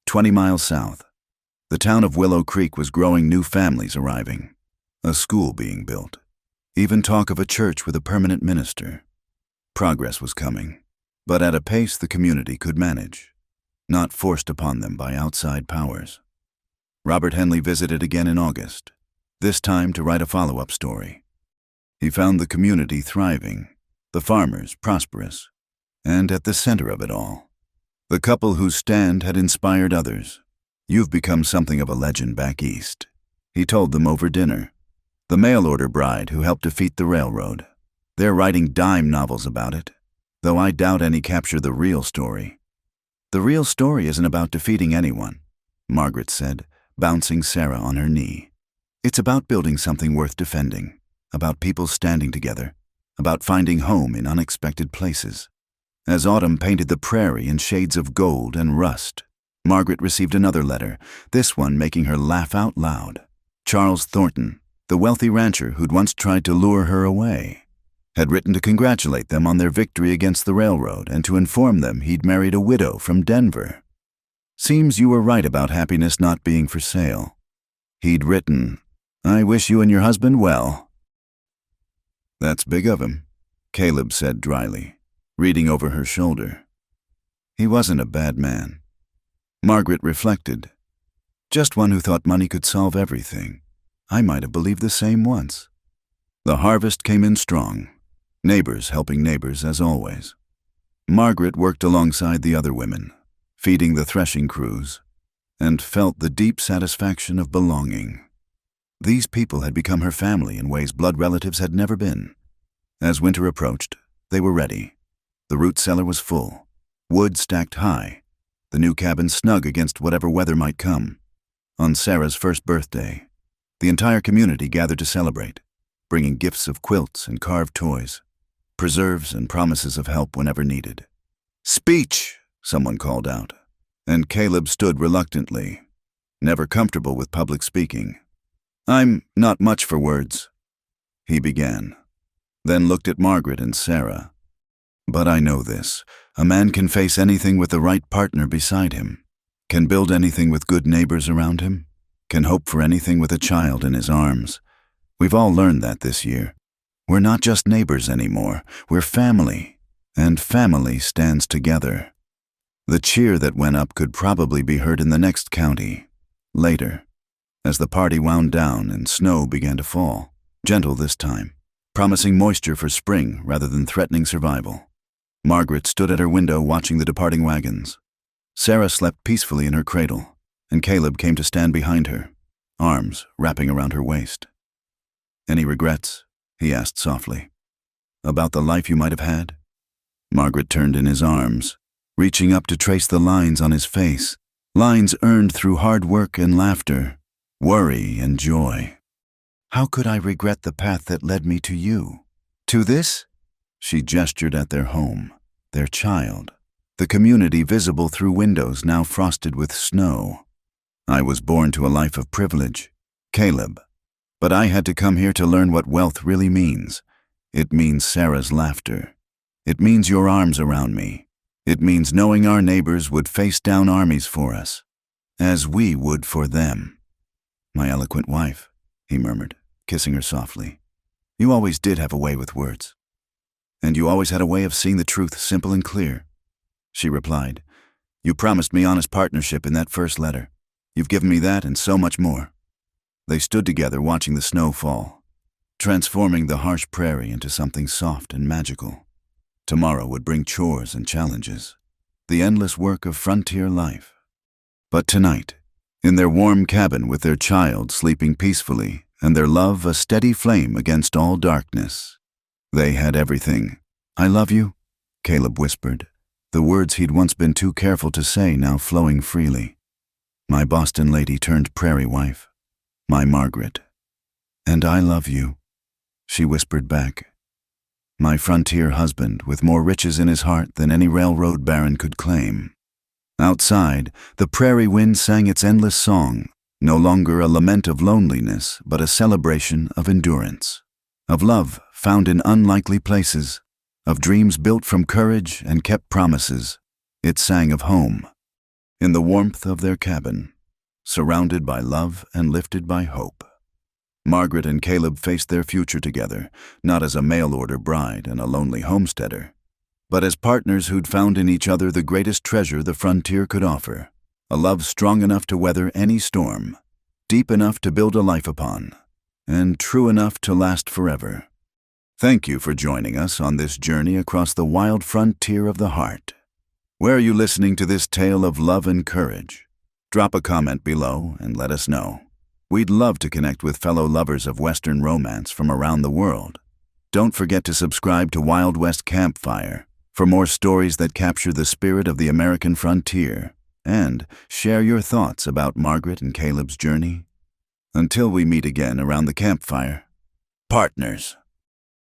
20 miles south. The town of Willow Creek was growing, new families arriving, a school being built, even talk of a church with a permanent minister. Progress was coming, but at a pace the community could manage, not forced upon them by outside powers. Robert Henley visited again in August, this time to write a follow-up story. He found the community thriving, the farmers prosperous, and at the center of it all, the couple whose stand had inspired others. "You've become something of a legend back east," he told them over dinner. "The mail-order bride who helped defeat the railroad. They're writing dime novels about it, though I doubt any capture the real story." "The real story isn't about defeating anyone," Margaret said, bouncing Sarah on her knee. "It's about building something worth defending, about people standing together, about finding home in unexpected places." As autumn painted the prairie in shades of gold and rust, Margaret received another letter, this one making her laugh out loud. Charles Thornton, the wealthy rancher who'd once tried to lure her away, had written to congratulate them on their victory against the railroad and to inform them he'd married a widow from Denver. "Seems you were right about happiness not being for sale." He'd written, "I wish you and your husband well." "That's big of him," Caleb said dryly, reading over her shoulder. "He wasn't a bad man." Margaret reflected. "Just one who thought money could solve everything. I might have believed the same once." The harvest came in strong, neighbors helping neighbors as always. Margaret worked alongside the other women, feeding the threshing crews, and felt the deep satisfaction of belonging. These people had become her family in ways blood relatives had never been. As winter approached, they were ready. The root cellar was full, wood stacked high, the new cabin snug against whatever weather might come. On Sarah's first birthday, the entire community gathered to celebrate, bringing gifts of quilts and carved toys, preserves and promises of help whenever needed. "Speech!" someone called out, and Caleb stood reluctantly, never comfortable with public speaking. "I'm not much for words," he began, then looked at Margaret and Sarah. "But I know this. A man can face anything with the right partner beside him, can build anything with good neighbors around him, can hope for anything with a child in his arms. We've all learned that this year. We're not just neighbors anymore. We're family, and family stands together." The cheer that went up could probably be heard in the next county, later, as the party wound down and snow began to fall, gentle this time, promising moisture for spring rather than threatening survival. Margaret stood at her window watching the departing wagons. Sarah slept peacefully in her cradle, and Caleb came to stand behind her, arms wrapping around her waist. "Any regrets?" he asked softly. "About the life you might have had?" Margaret turned in his arms, reaching up to trace the lines on his face, lines earned through hard work and laughter, worry and joy. How could I regret the path that led me to you? To this? She gestured at their home, their child, the community visible through windows now frosted with snow. I was born to a life of privilege, Caleb, but I had to come here to learn what wealth really means. It means Sarah's laughter. It means your arms around me. It means knowing our neighbors would face down armies for us, as we would for them. My eloquent wife, he murmured, kissing her softly. You always did have a way with words. And you always had a way of seeing the truth simple and clear. She replied, You promised me honest partnership in that first letter. You've given me that and so much more. They stood together watching the snow fall, transforming the harsh prairie into something soft and magical. Tomorrow would bring chores and challenges, the endless work of frontier life. But tonight, in their warm cabin with their child sleeping peacefully and their love a steady flame against all darkness, they had everything. I love you, Caleb whispered, the words he'd once been too careful to say now flowing freely. My Boston lady turned prairie wife, my Margaret. And I love you, she whispered back. My frontier husband with more riches in his heart than any railroad baron could claim. Outside, the prairie wind sang its endless song, no longer a lament of loneliness, but a celebration of endurance, of love found in unlikely places, of dreams built from courage and kept promises. It sang of home, in the warmth of their cabin, surrounded by love and lifted by hope. Margaret and Caleb faced their future together, not as a mail-order bride and a lonely homesteader, but as partners who'd found in each other the greatest treasure the frontier could offer, a love strong enough to weather any storm, deep enough to build a life upon, and true enough to last forever. Thank you for joining us on this journey across the wild frontier of the heart. Where are you listening to this tale of love and courage? Drop a comment below and let us know. We'd love to connect with fellow lovers of Western romance from around the world. Don't forget to subscribe to Wild West Campfire for more stories that capture the spirit of the American frontier, and share your thoughts about Margaret and Caleb's journey. Until we meet again around the campfire, partners.